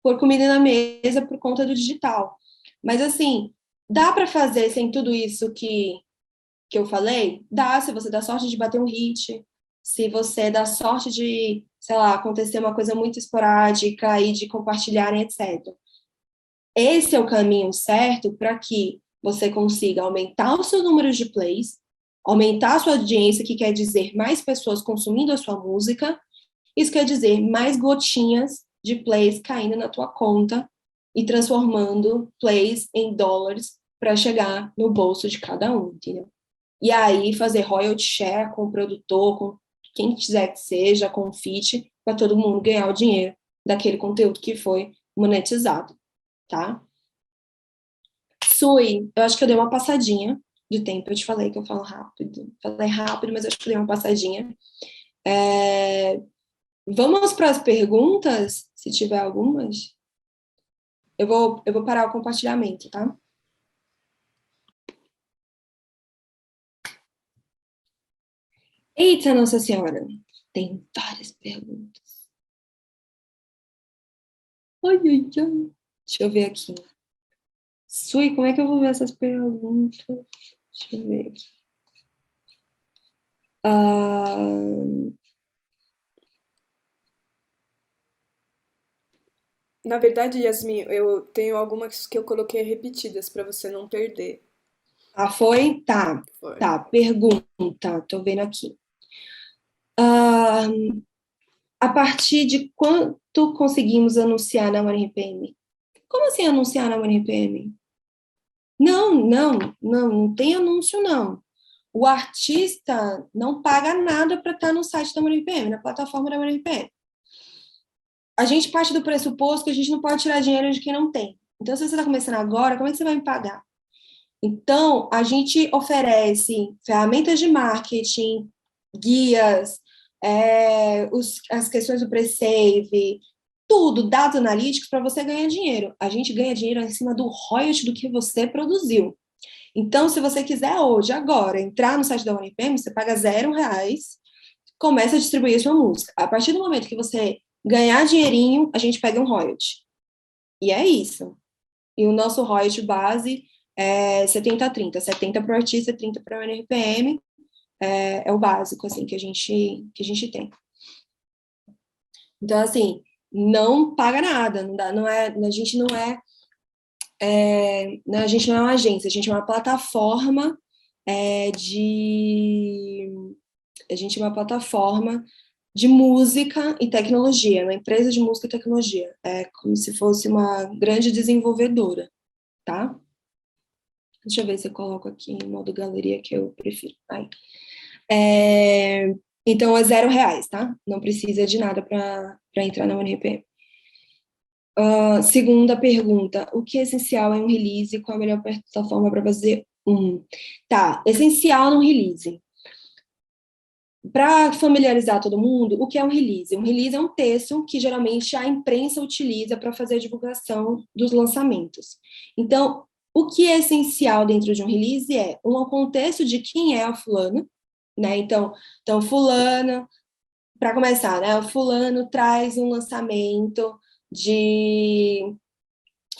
pôr comida na mesa por conta do digital. Mas, assim, dá para fazer sem tudo isso que eu falei? Dá, se você dá sorte de bater um hit, se você dá sorte de, sei lá, acontecer uma coisa muito esporádica e de compartilharem, etc. Esse é o caminho certo para que você consiga aumentar o seu número de plays, aumentar a sua audiência, que quer dizer mais pessoas consumindo a sua música. Isso quer dizer mais gotinhas de plays caindo na tua conta e transformando plays em dólares para chegar no bolso de cada um, entendeu? E aí fazer royalty share com o produtor, com quem quiser que seja, com o feat, para todo mundo ganhar o dinheiro daquele conteúdo que foi monetizado, tá? Sui, eu acho que eu dei uma passadinha de tempo. Eu te falei que eu falo rápido. Falei rápido, mas eu acho que eu dei uma passadinha. Vamos para as perguntas, se tiver algumas. Eu vou parar o compartilhamento, tá? Eita, Nossa Senhora! Tem várias perguntas. Ai, ai, ai. Deixa eu ver aqui. Sui, como é que eu vou ver essas perguntas? Deixa eu ver aqui. Na verdade, Yasmin, eu tenho algumas que eu coloquei repetidas para você não perder. Foi? Tá. Foi. Tá, pergunta. Tô vendo aqui. Ah, a partir de quanto conseguimos anunciar na UNRPM? Como assim anunciar na UNRPM? Não tem anúncio, não. O artista não paga nada para estar no site da UNRPM, na plataforma da UNRPM. A gente parte do pressuposto que a gente não pode tirar dinheiro de quem não tem. Então, se você está começando agora, como é que você vai me pagar? Então, a gente oferece ferramentas de marketing, guias, as questões do pre-save, tudo, dados analíticos para você ganhar dinheiro. A gente ganha dinheiro em cima do royalty do que você produziu. Então, se você quiser hoje, agora, entrar no site da UNIPM, você paga R$ 0, começa a distribuir a sua música. A partir do momento que você ganhar dinheirinho, a gente pega um royalty. E é isso. E o nosso royalty base é 70-30. 70 para o artista, 30 para o NRPM. É o básico, assim, que a gente tem. Então, assim, não paga nada. Não dá, não é, a gente não é uma agência, a gente é uma plataforma de... A gente é uma plataforma de música e tecnologia, uma empresa de música e tecnologia. É como se fosse uma grande desenvolvedora, tá? Deixa eu ver se eu coloco aqui em modo galeria, que eu prefiro. É, então, é R$ 0, tá? Não precisa de nada para entrar na UNRPM. Segunda pergunta, o que é essencial em um release e qual a melhor plataforma para fazer um? Tá, essencial no release. Para familiarizar todo mundo, o que é um release? Um release é um texto que geralmente a imprensa utiliza para fazer a divulgação dos lançamentos. Então, o que é essencial dentro de um release é um contexto de quem é a fulana, né? Então fulano, para começar, né? O fulano traz um lançamento de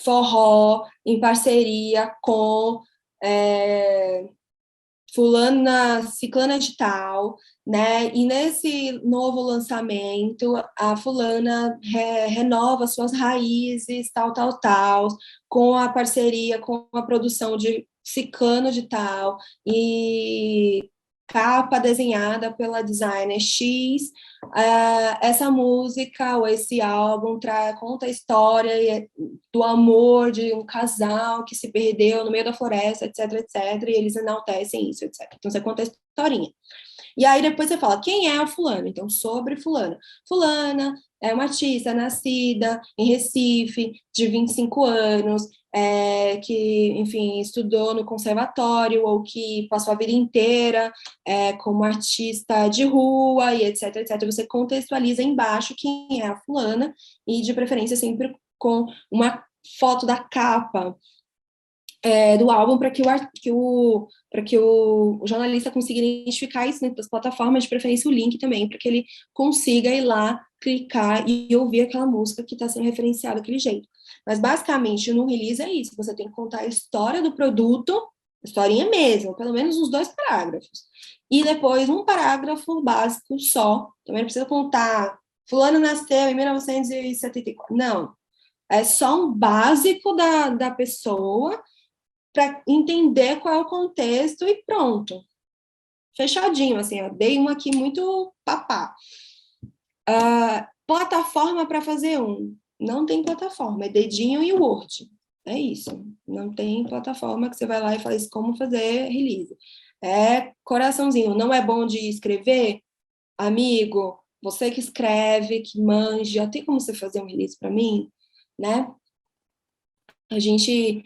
forró em parceria com é, fulana, ciclana de tal, né? E nesse novo lançamento, a fulana renova suas raízes, tal, com a parceria, com a produção de ciclano de tal, e capa desenhada pela designer X. Essa música ou esse álbum conta a história do amor de um casal que se perdeu no meio da floresta, etc, e eles enaltecem isso, etc. Então, você conta a historinha. E aí, depois você fala, quem é a fulana? Então, sobre fulana. Fulana é uma artista nascida em Recife, de 25 anos, que, enfim, estudou no conservatório ou que passou a vida inteira como artista de rua e etc. Você contextualiza embaixo quem é a fulana e, de preferência, sempre com uma foto da capa do álbum para que o jornalista consiga identificar isso dentro das plataformas, de preferência o link também, para que ele consiga ir lá, clicar e ouvir aquela música que está sendo referenciada daquele jeito. Mas, basicamente, no release é isso, você tem que contar a história do produto, historinha mesmo, pelo menos uns 2 parágrafos. E depois um parágrafo básico só, também não precisa contar, fulano nasceu em 1974, não. É só um básico da pessoa, para entender qual é o contexto e pronto. Fechadinho, assim, eu dei uma aqui muito papá. Plataforma para fazer um. Não tem plataforma, é dedinho e Word. É isso. Não tem plataforma que você vai lá e faz como fazer release. É coraçãozinho. Não é bom de escrever? Amigo, você que escreve, que manja, tem como você fazer um release para mim? Né? A gente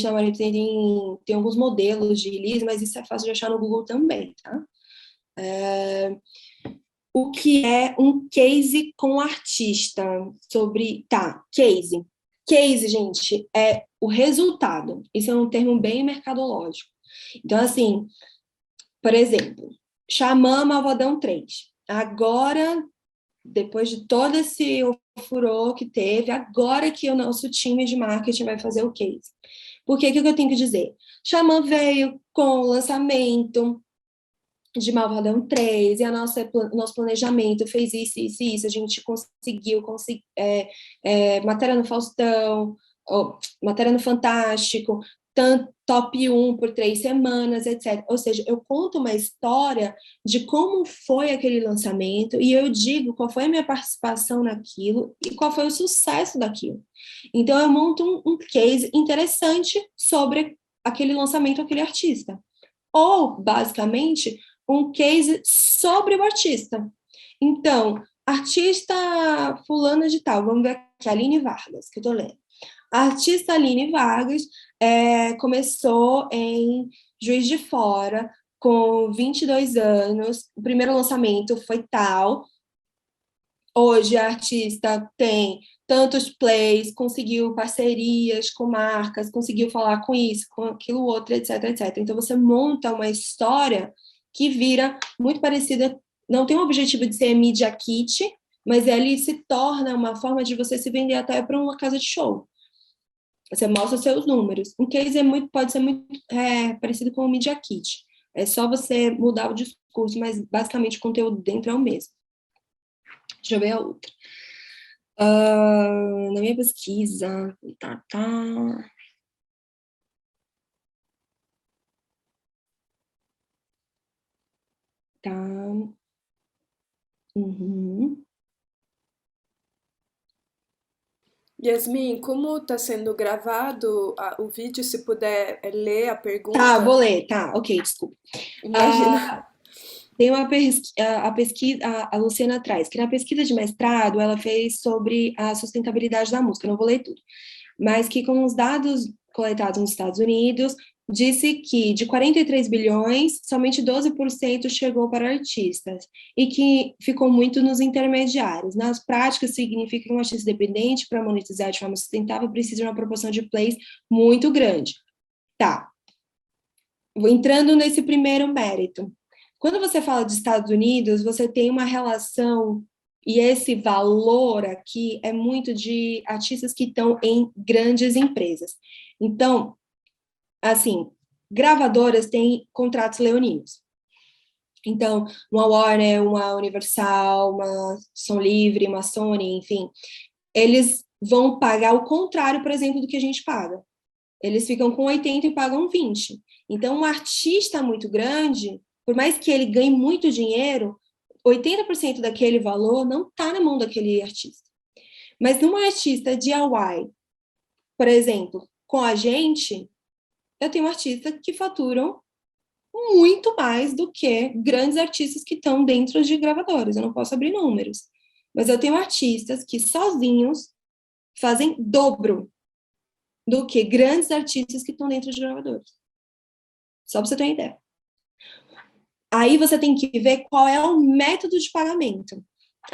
na Maria tem alguns modelos de release, mas isso é fácil de achar no Google também, tá? O que é um case com artista? Case. Case, gente, é o resultado. Isso é um termo bem mercadológico. Então, assim, por exemplo, Xamã Malvadão 3. Agora, depois de todo esse furor que teve, agora que o nosso time de marketing vai fazer o case. Porque o que eu tenho que dizer? Xamã veio com o lançamento de Malvadão 3, e nosso planejamento fez isso, a gente conseguiu, matéria no Faustão, matéria no Fantástico, top 1 por 3 semanas, etc. Ou seja, eu conto uma história de como foi aquele lançamento e eu digo qual foi a minha participação naquilo e qual foi o sucesso daquilo. Então, eu monto um case interessante sobre aquele lançamento, aquele artista. Ou, basicamente, um case sobre o artista. Então, artista fulana de tal, vamos ver aqui, Aline Vargas, que eu tô lendo. A artista Aline Vargas começou em Juiz de Fora, com 22 anos, o primeiro lançamento foi tal. Hoje a artista tem tantos plays, conseguiu parcerias com marcas, conseguiu falar com isso, com aquilo outro, etc, etc. Então você monta uma história que vira muito parecida, não tem o objetivo de ser media kit, mas ele se torna uma forma de você se vender até para uma casa de show. Você mostra os seus números. Um case pode ser muito parecido com o media kit. É só você mudar o discurso, mas basicamente o conteúdo dentro é o mesmo. Deixa eu ver a outra. Na minha pesquisa. Tá. Uhum. Yasmin, como está sendo gravado o vídeo, se puder ler a Tá, vou pergunta, ler. Tá, ok, desculpa. imagina. Tem uma pesquisa, a Luciana traz, que na pesquisa de mestrado ela fez sobre a sustentabilidade da música, não vou ler tudo, mas que com os dados coletados nos Estados Unidos, disse que de 43 bilhões, somente 12% chegou para artistas, e que ficou muito nos intermediários. Nas práticas, significa que um artista independente, para monetizar de forma sustentável, precisa de uma proporção de plays muito grande. Tá, entrando nesse primeiro mérito. Quando você fala de Estados Unidos, você tem uma relação, e esse valor aqui é muito de artistas que estão em grandes empresas. Então, assim, gravadoras têm contratos leoninos. Então, uma Warner, uma Universal, uma Som Livre, uma Sony, enfim, eles vão pagar o contrário, por exemplo, do que a gente paga. Eles ficam com 80 e pagam 20. Então, um artista muito grande, por mais que ele ganhe muito dinheiro, 80% daquele valor não está na mão daquele artista. Mas numa artista DIY, por exemplo, com a gente, eu tenho artistas que faturam muito mais do que grandes artistas que estão dentro de gravadoras. Eu não posso abrir números. Mas eu tenho artistas que sozinhos fazem dobro do que grandes artistas que estão dentro de gravadoras. Só para você ter uma ideia. Aí você tem que ver qual é o método de pagamento.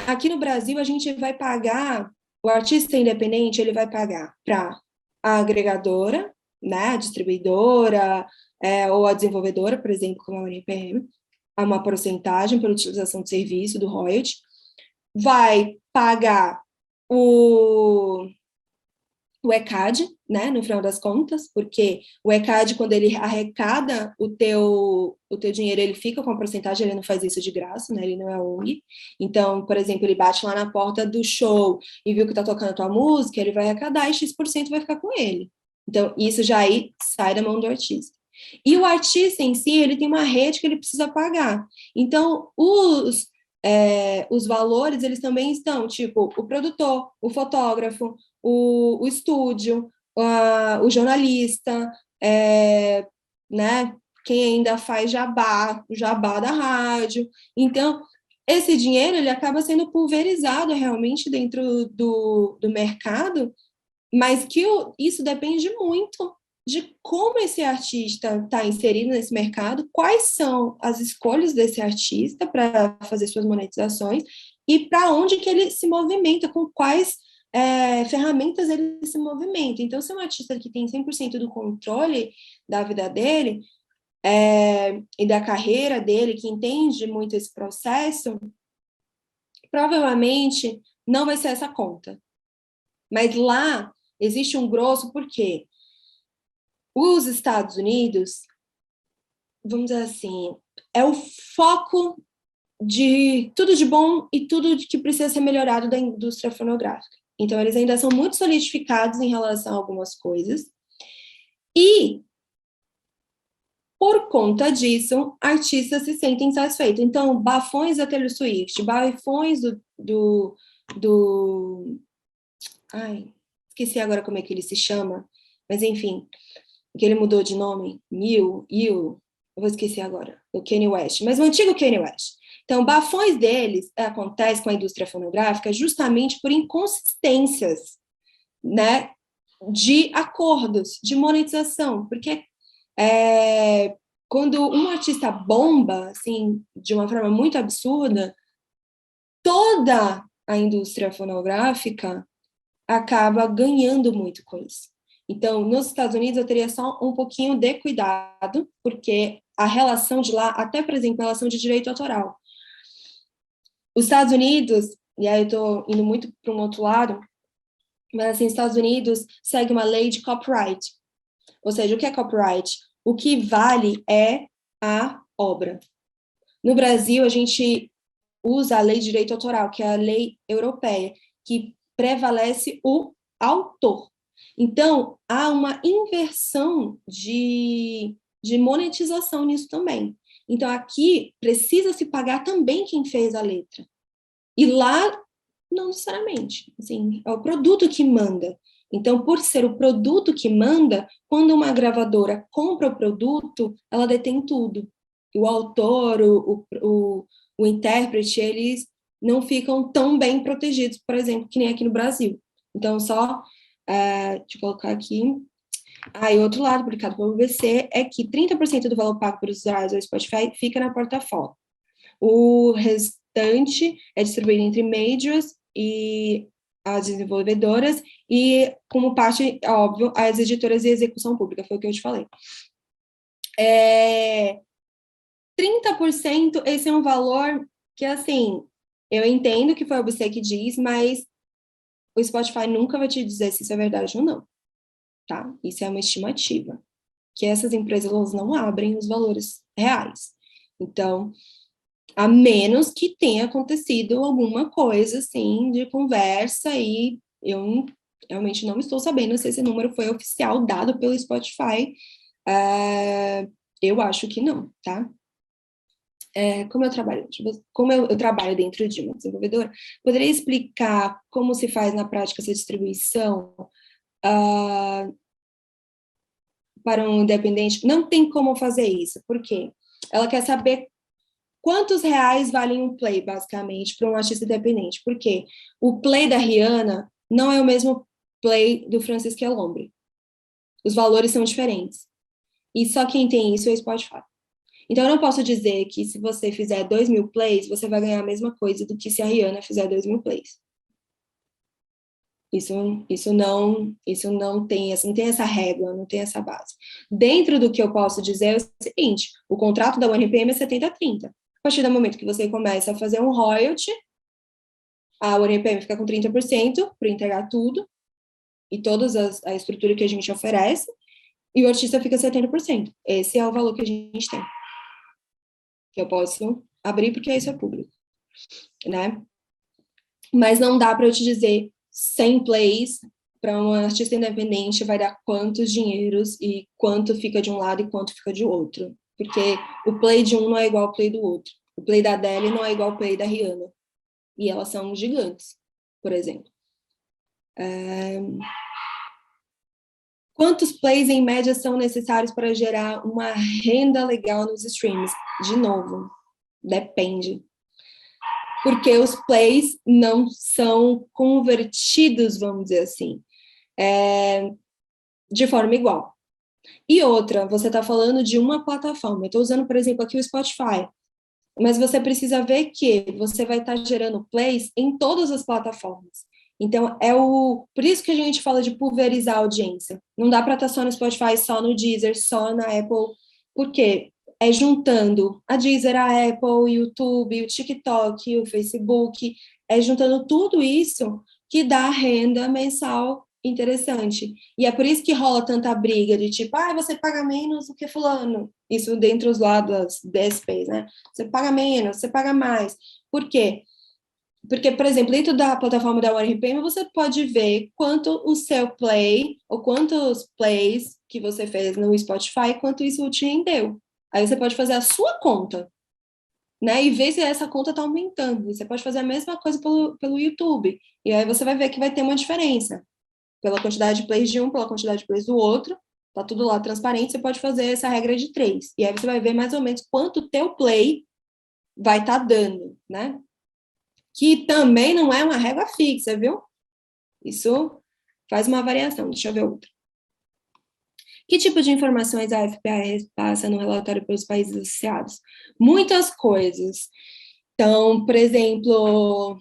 Aqui no Brasil, a gente vai pagar, o artista independente, ele vai pagar para a agregadora, né, a distribuidora, ou a desenvolvedora, por exemplo, como a UNIPM, uma porcentagem pela utilização de serviço, do royalty, vai pagar o ECAD, né, no final das contas, porque o ECAD, quando ele arrecada o teu dinheiro, ele fica com a porcentagem, ele não faz isso de graça, né, ele não é ONG. Então, por exemplo, ele bate lá na porta do show e viu que tá tocando a tua música, ele vai arrecadar e X% vai ficar com ele. Então, isso já aí sai da mão do artista. E o artista em si, ele tem uma rede que ele precisa pagar. Então, os valores, eles também estão, tipo, o produtor, o fotógrafo, o estúdio, o jornalista, né? Quem ainda faz jabá, o jabá da rádio. Então, esse dinheiro ele acaba sendo pulverizado realmente dentro do mercado, mas que isso depende muito de como esse artista está inserido nesse mercado, quais são as escolhas desse artista para fazer suas monetizações e para onde que ele se movimenta, com quais ferramentas ele se movimenta. Então, se é um artista que tem 100% do controle da vida dele e da carreira dele, que entende muito esse processo, provavelmente não vai ser essa conta. Mas lá existe um grosso, porque os Estados Unidos, vamos dizer assim, é o foco de tudo de bom e tudo que precisa ser melhorado da indústria fonográfica. Então, eles ainda são muito solidificados em relação a algumas coisas. E, por conta disso, artistas se sentem satisfeitos. Então, bafões da Taylor Swift, bafões ai, esqueci agora como é que ele se chama, mas enfim, que ele mudou de nome, eu vou esquecer agora, o Kanye West, mas o antigo Kanye West. Então, bafões deles acontecem com a indústria fonográfica justamente por inconsistências, né, de acordos, de monetização, porque quando um artista bomba, assim, de uma forma muito absurda, toda a indústria fonográfica acaba ganhando muito com isso. Então, nos Estados Unidos, eu teria só um pouquinho de cuidado, porque a relação de lá, até, por exemplo, a relação de direito autoral. Os Estados Unidos, e aí eu estou indo muito para um outro lado, mas assim, os Estados Unidos segue uma lei de copyright. Ou seja, o que é copyright? O que vale é a obra. No Brasil, a gente usa a lei de direito autoral, que é a lei europeia, que prevalece o autor. Então, há uma inversão de monetização nisso também. Então, aqui precisa se pagar também quem fez a letra. E lá, não necessariamente. Assim, é o produto que manda. Então, por ser o produto que manda, quando uma gravadora compra o produto, ela detém tudo. O autor, o intérprete, eles não ficam tão bem protegidos, por exemplo, que nem aqui no Brasil. Então, só, deixa eu colocar aqui. E outro lado, publicado pelo BBC, é que 30% do valor pago pelos usuários do Spotify fica na porta-folha. O restante é distribuído entre majors e as desenvolvedoras e, como parte, óbvio, as editoras e execução pública, foi o que eu te falei. 30%, esse é um valor que, assim, eu entendo que foi você que diz, mas o Spotify nunca vai te dizer se isso é verdade ou não, tá? Isso é uma estimativa, que essas empresas elas não abrem os valores reais. Então, a menos que tenha acontecido alguma coisa, assim, de conversa, e eu realmente não estou sabendo se esse número foi oficial dado pelo Spotify. Eu acho que não, tá? Como eu trabalho dentro de uma desenvolvedora, poderia explicar como se faz na prática essa distribuição para um independente? Não tem como fazer isso, por quê? Ela quer saber quantos reais valem um play, basicamente, para um artista independente. Porque o play da Rihanna não é o mesmo play do Francisco Elombre. Os valores são diferentes. E só quem tem isso é o Spotify. Então, eu não posso dizer que se você fizer 2.000 plays, você vai ganhar a mesma coisa do que se a Rihanna fizer 2.000 plays. Isso não tem essa régua, não tem essa base. Dentro do que eu posso dizer é o seguinte, o contrato da ONPM é 70-30. A partir do momento que você começa a fazer um royalty, a ONPM fica com 30% para entregar tudo, e toda a estrutura que a gente oferece, e o artista fica 70%. Esse é o valor que a gente tem. Que eu posso abrir porque isso é público, né? Mas não dá para eu te dizer 100 plays para um artista independente vai dar quantos dinheiros e quanto fica de um lado e quanto fica de outro. Porque o play de um não é igual ao play do outro. O play da Adele não é igual ao play da Rihanna. E elas são gigantes, por exemplo. Quantos plays, em média, são necessários para gerar uma renda legal nos streams? De novo, depende. Porque os plays não são convertidos, vamos dizer assim, de forma igual. E outra, você está falando de uma plataforma. Eu estou usando, por exemplo, aqui o Spotify. Mas você precisa ver que você vai estar gerando plays em todas as plataformas. Então, por isso que a gente fala de pulverizar a audiência. Não dá para estar só no Spotify, só no Deezer, só na Apple. Por quê? É juntando a Deezer, a Apple, o YouTube, o TikTok, o Facebook. é juntando tudo isso que dá renda mensal interessante. E é por isso que rola tanta briga de tipo, você paga menos do que fulano. Isso dentro lá das DSPs, né? Você paga menos, você paga mais. Por quê? Porque, por exemplo, dentro da plataforma da OneRPM, você pode ver quanto o seu play, ou quantos plays que você fez no Spotify, quanto isso te rendeu. Aí você pode fazer a sua conta, né? E ver se essa conta está aumentando. Você pode fazer a mesma coisa pelo YouTube. E aí você vai ver que vai ter uma diferença. Pela quantidade de plays de um, pela quantidade de plays do outro. Tá tudo lá transparente, você pode fazer essa regra de 3. E aí você vai ver mais ou menos quanto o teu play vai estar dando, né? Que também não é uma régua fixa, viu? Isso faz uma variação. Deixa eu ver outra. Que tipo de informações a FPA passa no relatório para os países associados? Muitas coisas. Então, por exemplo,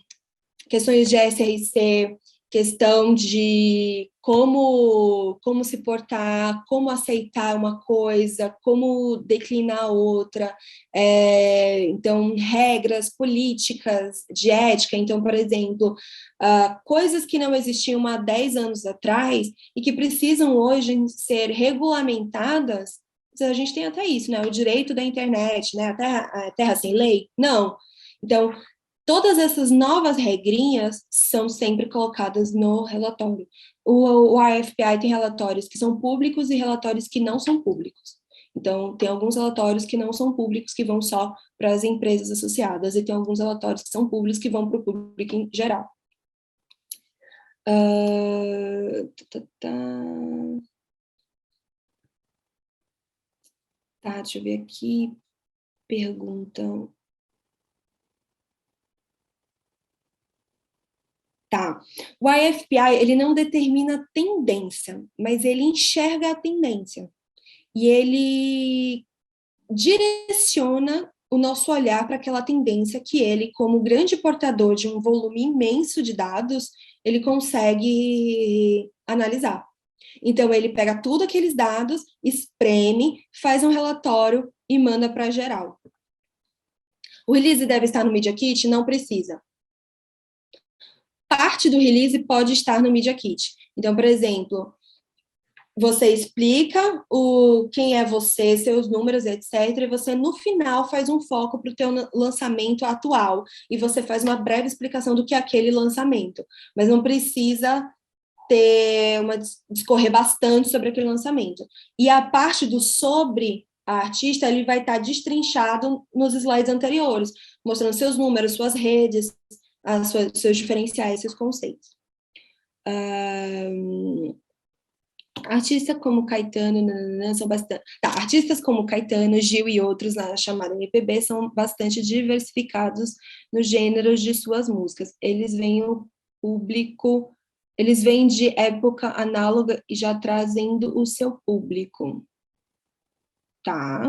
questões de SRC, questão de como se portar, como aceitar uma coisa, como declinar outra, então, regras políticas de ética. Então, por exemplo, coisas que não existiam há 10 anos atrás e que precisam hoje ser regulamentadas. A gente tem até isso, né? O direito da internet, né? A terra sem lei? Não. Então, todas essas novas regrinhas são sempre colocadas no relatório. O AFPI tem relatórios que são públicos e relatórios que não são públicos. Então, tem alguns relatórios que não são públicos, que vão só para as empresas associadas, e tem alguns relatórios que são públicos, que vão para o público em geral. Tá, deixa eu ver aqui. Perguntam. Tá. O IFPI, ele não determina tendência, mas ele enxerga a tendência. E ele direciona o nosso olhar para aquela tendência que ele, como grande portador de um volume imenso de dados, ele consegue analisar. Então, ele pega tudo aqueles dados, espreme, faz um relatório e manda para geral. O release deve estar no Media Kit? Não precisa. Parte do release pode estar no Media Kit. Então, por exemplo, você explica quem é você, seus números, etc. E você, no final, faz um foco para o teu lançamento atual. E você faz uma breve explicação do que é aquele lançamento. Mas não precisa discorrer bastante sobre aquele lançamento. E a parte do sobre a artista, ele vai estar destrinchado nos slides anteriores, mostrando seus números, suas redes, seus diferenciais, seus conceitos. Artistas como Caetano, são bastante. Tá, artistas como Caetano, Gil e outros na chamada MPB são bastante diversificados nos gêneros de suas músicas. Eles vêm de época análoga e já trazendo o seu público. Tá.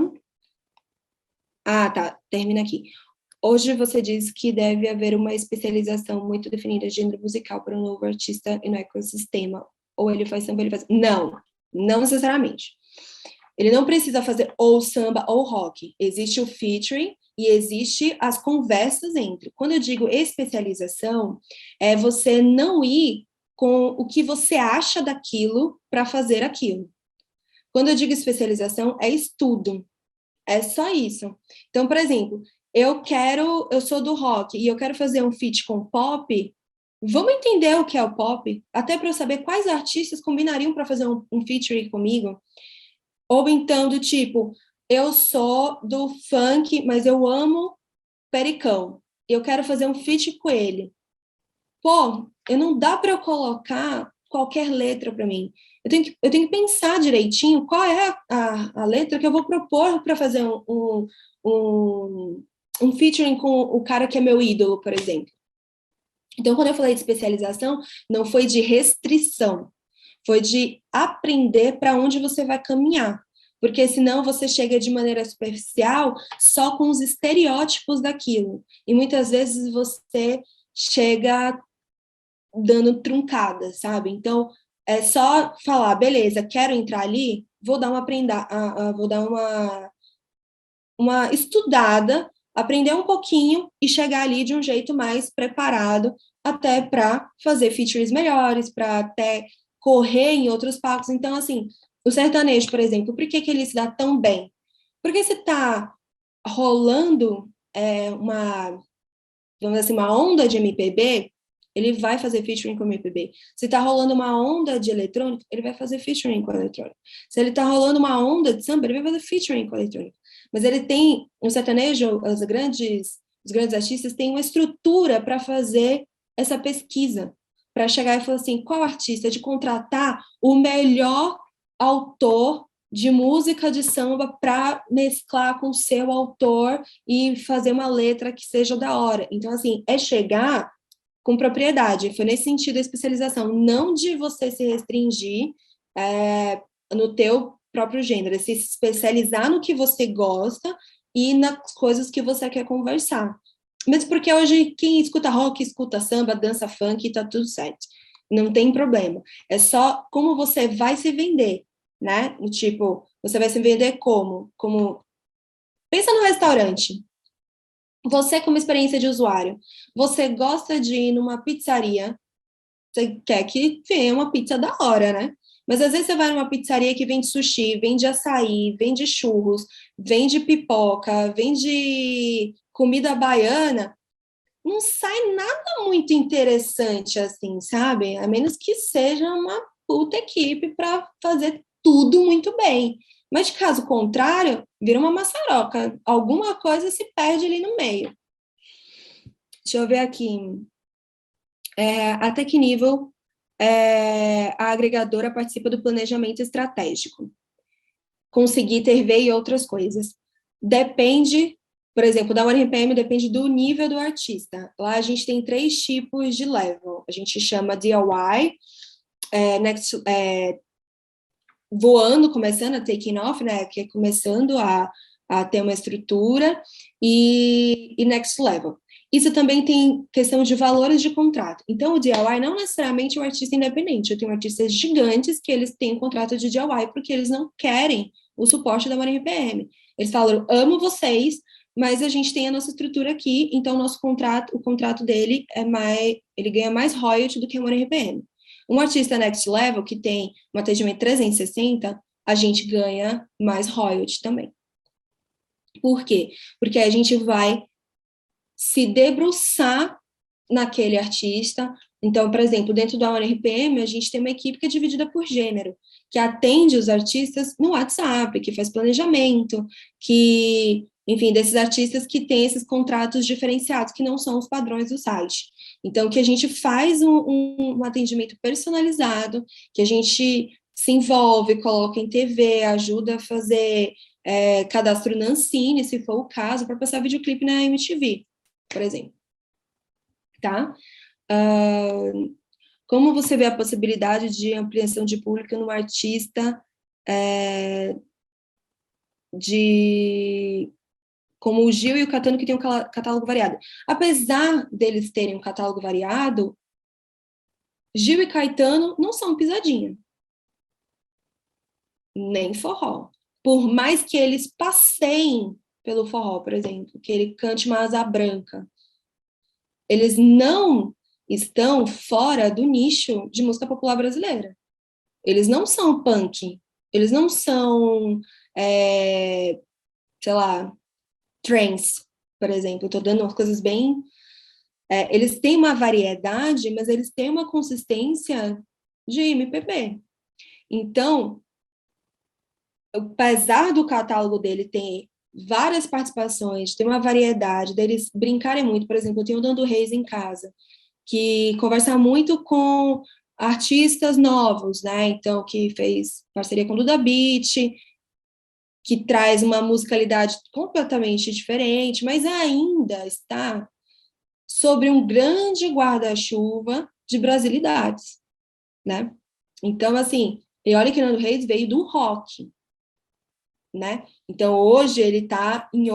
Tá, termina aqui. Hoje você diz que deve haver uma especialização muito definida de gênero musical para um novo artista e no ecossistema. Ou ele faz samba, ele faz... Não necessariamente. Ele não precisa fazer ou samba ou rock. Existe o featuring e existe as conversas entre. Quando eu digo especialização, é você não ir com o que você acha daquilo para fazer aquilo. Quando eu digo especialização, é estudo. É só isso. Então, por exemplo, eu sou do rock e eu quero fazer um feat com pop. Vamos entender o que é o pop, até para eu saber quais artistas combinariam para fazer um featuring comigo. Ou então do tipo, eu sou do funk, mas eu amo Pericão. Eu quero fazer um feat com ele. Pô, não dá para eu colocar qualquer letra para mim. Eu tenho que pensar direitinho qual é a letra que eu vou propor para fazer um featuring com o cara que é meu ídolo, por exemplo. Então, quando eu falei de especialização, não foi de restrição, foi de aprender para onde você vai caminhar. Porque senão você chega de maneira superficial só com os estereótipos daquilo. E muitas vezes você chega dando truncada, sabe? Então, é só falar, beleza, quero entrar ali, vou dar uma estudada aprender um pouquinho e chegar ali de um jeito mais preparado, até para fazer features melhores, para até correr em outros palcos. Então, assim, o sertanejo, por exemplo, por que que ele se dá tão bem? Porque se está rolando vamos dizer assim, uma onda de MPB, ele vai fazer featuring com MPB. Se tá rolando uma onda de eletrônico, ele vai fazer featuring com eletrônico. Se ele tá rolando uma onda de samba, ele vai fazer featuring com eletrônico. Mas ele tem, um sertanejo, os grandes artistas têm uma estrutura para fazer essa pesquisa, para chegar e falar assim, qual artista, de contratar o melhor autor de música de samba para mesclar com o seu autor e fazer uma letra que seja da hora. Então, assim, é chegar com propriedade. Foi nesse sentido a especialização, não de você se restringir no teu próprio gênero, é se especializar no que você gosta e nas coisas que você quer conversar. Mesmo porque hoje quem escuta rock, escuta samba, dança funk, tá tudo certo. Não tem problema. É só como você vai se vender, né? Tipo, você vai se vender como? Pensa no restaurante. Você, como experiência de usuário, você gosta de ir numa pizzaria, você quer que venha uma pizza da hora, né? Mas às vezes você vai numa pizzaria que vende sushi, vende açaí, vende churros, vende pipoca, vende comida baiana, não sai nada muito interessante assim, sabe? A menos que seja uma puta equipe para fazer tudo muito bem. Mas de caso contrário, vira uma maçaroca. Alguma coisa se perde ali no meio. Deixa eu ver aqui. Até que nível a agregadora participa do planejamento estratégico? Conseguir ter V e outras coisas. Depende, por exemplo, da RPM depende do nível do artista. Lá a gente tem 3 tipos de level. A gente chama DIY, voando, começando a taking off, né, que é começando a ter uma estrutura, e next level. Isso também tem questão de valores de contrato. Então, o DIY não necessariamente é um artista independente. Eu tenho artistas gigantes que eles têm um contrato de DIY porque eles não querem o suporte da Marinha RPM. Eles falam, amo vocês, mas a gente tem a nossa estrutura aqui, então o contrato dele ele ganha mais royalty do que a Marinha RPM. Um artista next level que tem um atendimento 360, a gente ganha mais royalty também. Por quê? Porque a gente vai se debruçar naquele artista. Então, por exemplo, dentro da RPM, a gente tem uma equipe que é dividida por gênero, que atende os artistas no WhatsApp, que faz planejamento, enfim, desses artistas que têm esses contratos diferenciados, que não são os padrões do site. Então, que a gente faz um atendimento personalizado, que a gente se envolve, coloca em TV, ajuda a fazer cadastro na Ancine, se for o caso, para passar videoclipe na MTV, por exemplo. Tá? Como você vê a possibilidade de ampliação de público no artista como o Gil e o Caetano, que tem um catálogo variado? Apesar deles terem um catálogo variado, Gil e Caetano não são pisadinha, nem forró. Por mais que eles passeiem pelo forró, por exemplo, que ele cante uma asa branca, eles não estão fora do nicho de música popular brasileira. Eles não são punk, eles não são, sei lá, trance, por exemplo. Estou dando umas coisas bem... eles têm uma variedade, mas eles têm uma consistência de MPB. Então, apesar do catálogo dele ter várias participações, ter uma variedade, deles brincarem muito, por exemplo, eu tenho o Dando Reis em casa, que conversa muito com artistas novos, né? Então, que fez parceria com o Duda Beat, que traz uma musicalidade completamente diferente, mas ainda está sobre um grande guarda-chuva de brasilidades, né? Então, assim, e olha que Nando Reis veio do rock, né? Então, hoje ele está em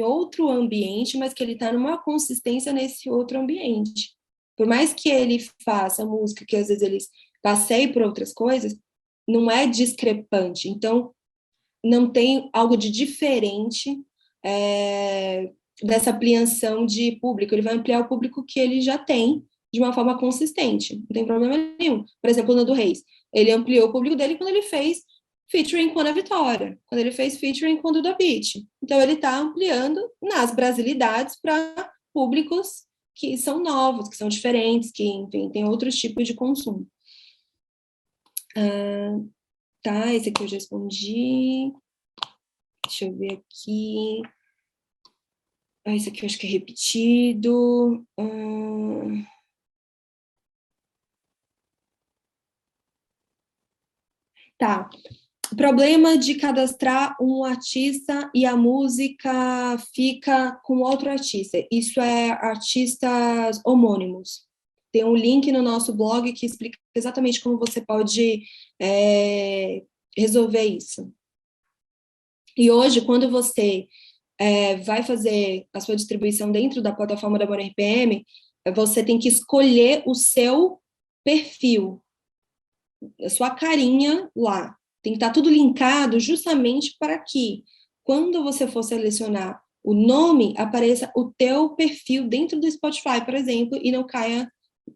outro ambiente, mas que ele está numa consistência nesse outro ambiente. Por mais que ele faça música, que às vezes ele passeie por outras coisas, não é discrepante. Então, não tem algo de diferente dessa ampliação de público, ele vai ampliar o público que ele já tem de uma forma consistente, não tem problema nenhum. Por exemplo, o Nando Reis, ele ampliou o público dele quando ele fez featuring com a Vitória, quando ele fez featuring com o Duda Beat. Então, ele está ampliando nas brasilidades para públicos que são novos, que são diferentes, que, enfim, tem outros tipos de consumo. Tá, esse aqui eu já respondi. Deixa eu ver aqui. Esse aqui eu acho que é repetido. Tá. Problema de cadastrar um artista e a música fica com outro artista. Isso é artistas homônimos. Tem um link no nosso blog que explica exatamente como você pode resolver isso. E hoje, quando você vai fazer a sua distribuição dentro da plataforma da Amor RPM, você tem que escolher o seu perfil, a sua carinha lá. Tem que estar tudo linkado justamente para que, quando você for selecionar o nome, apareça o teu perfil dentro do Spotify, por exemplo, e não caia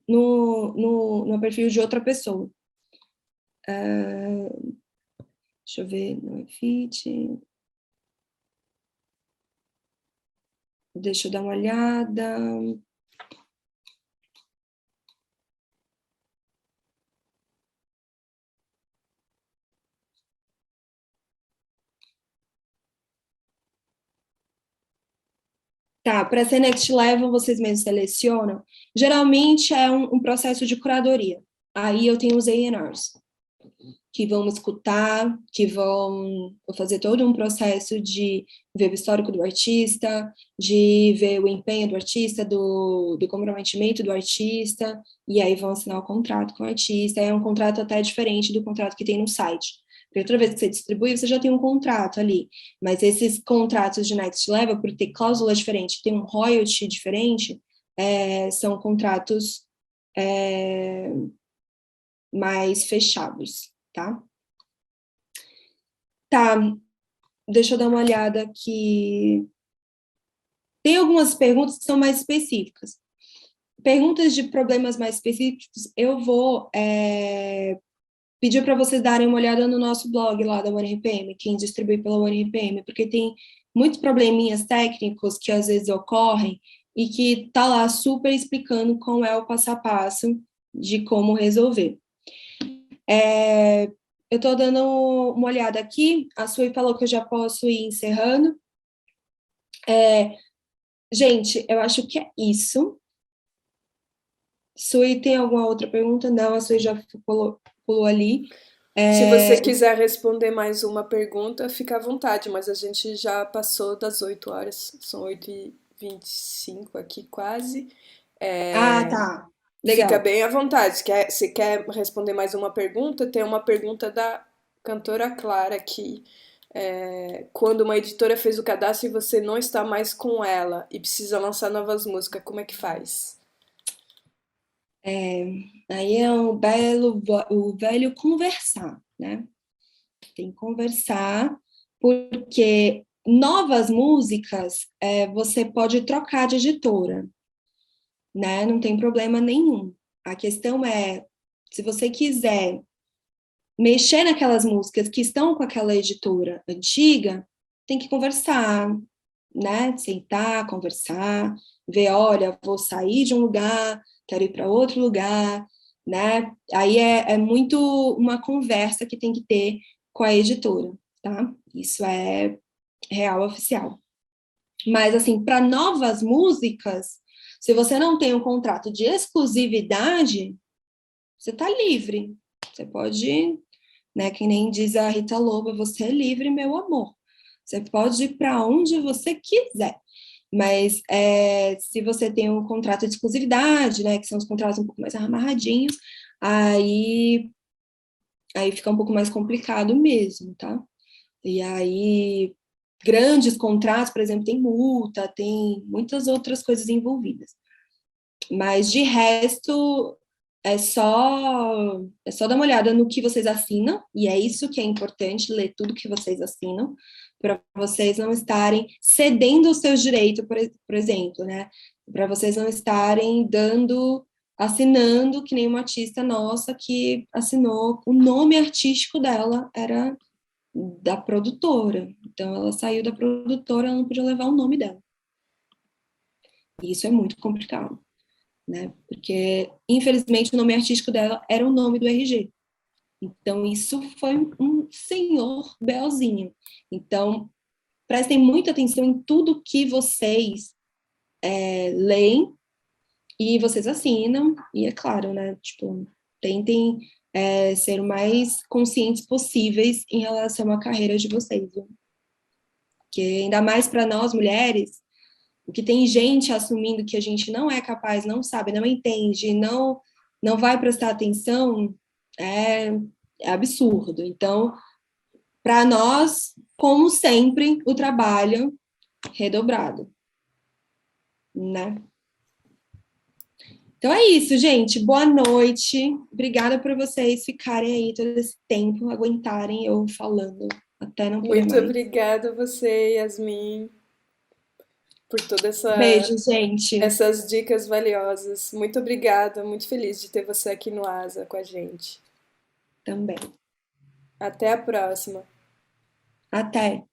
no perfil de outra pessoa. Deixa eu ver, não é fit. Deixa eu dar uma olhada. Tá, para ser Next Level, vocês mesmos selecionam. Geralmente é um processo de curadoria. Aí eu tenho os A&Rs, que vão escutar, que vão fazer todo um processo de ver o histórico do artista, de ver o empenho do artista, do comprometimento do artista, e aí vão assinar o contrato com o artista. É um contrato até diferente do contrato que tem no site. Porque toda vez que você distribui, você já tem um contrato ali. Mas esses contratos de Next Level, por ter cláusula diferente, ter um royalty diferente, são contratos mais fechados, tá? Tá, deixa eu dar uma olhada aqui. Tem algumas perguntas que são mais específicas. Perguntas de problemas mais específicos, eu vou pedir para vocês darem uma olhada no nosso blog lá da OneRPM, quem distribui pela OneRPM, porque tem muitos probleminhas técnicos que às vezes ocorrem e que tá lá super explicando qual é o passo a passo de como resolver. Eu estou dando uma olhada aqui, a Sui falou que eu já posso ir encerrando. Gente, eu acho que é isso. Sui, tem alguma outra pergunta? Não, a Sui já pulou ali. Se você quiser responder mais uma pergunta, fica à vontade, mas a gente já passou das 8 horas, são 8h25 aqui quase. Tá. Fica Legal. bem à vontade. Se quer responder mais uma pergunta, tem uma pergunta da cantora Clara aqui. Quando uma editora fez o cadastro e você não está mais com ela e precisa lançar novas músicas, como é que faz? Aí é o velho conversar, né? Tem que conversar, porque novas músicas você pode trocar de editora, né? Não tem problema nenhum. A questão é, se você quiser mexer naquelas músicas que estão com aquela editora antiga, tem que conversar, né? Sentar, conversar, ver, olha, vou sair de um lugar, quero ir para outro lugar, né? Aí é muito uma conversa que tem que ter com a editora, tá? Isso é real oficial. Mas, assim, para novas músicas, se você não tem um contrato de exclusividade, você está livre. Você pode, né? Que nem diz a Rita Lobo, você é livre, meu amor. Você pode ir para onde você quiser. Mas se você tem um contrato de exclusividade, né? Que são os contratos um pouco mais amarradinhos, aí fica um pouco mais complicado mesmo, tá? E aí, grandes contratos, por exemplo, tem multa, tem muitas outras coisas envolvidas. Mas, de resto, é só dar uma olhada no que vocês assinam, e é isso que é importante, ler tudo que vocês assinam, para vocês não estarem cedendo os seus direitos, por exemplo, né? Para vocês não estarem assinando que nem uma artista nossa que assinou, o nome artístico dela era da produtora. Então ela saiu da produtora, ela não podia levar o nome dela. E isso é muito complicado, né? Porque infelizmente o nome artístico dela era o nome do RG. Então isso foi um senhor belzinho. Então prestem muita atenção em tudo que vocês leem e vocês assinam, e é claro, né, tipo, tentem ser o mais conscientes possíveis em relação à carreira de vocês, viu? Porque ainda mais para nós mulheres, o que tem gente assumindo que a gente não é capaz, não sabe, não entende, não vai prestar atenção, é, é absurdo. Então, para nós, como sempre, o trabalho redobrado, né? Então é isso, gente. Boa noite. Obrigada por vocês ficarem aí todo esse tempo, aguentarem eu falando até não poder Muito mais. obrigada a você, Yasmin, por todas Beijo, gente. essas dicas valiosas. Muito obrigada, muito feliz de ter você aqui no Asa com a gente. Também. Até a próxima. Até.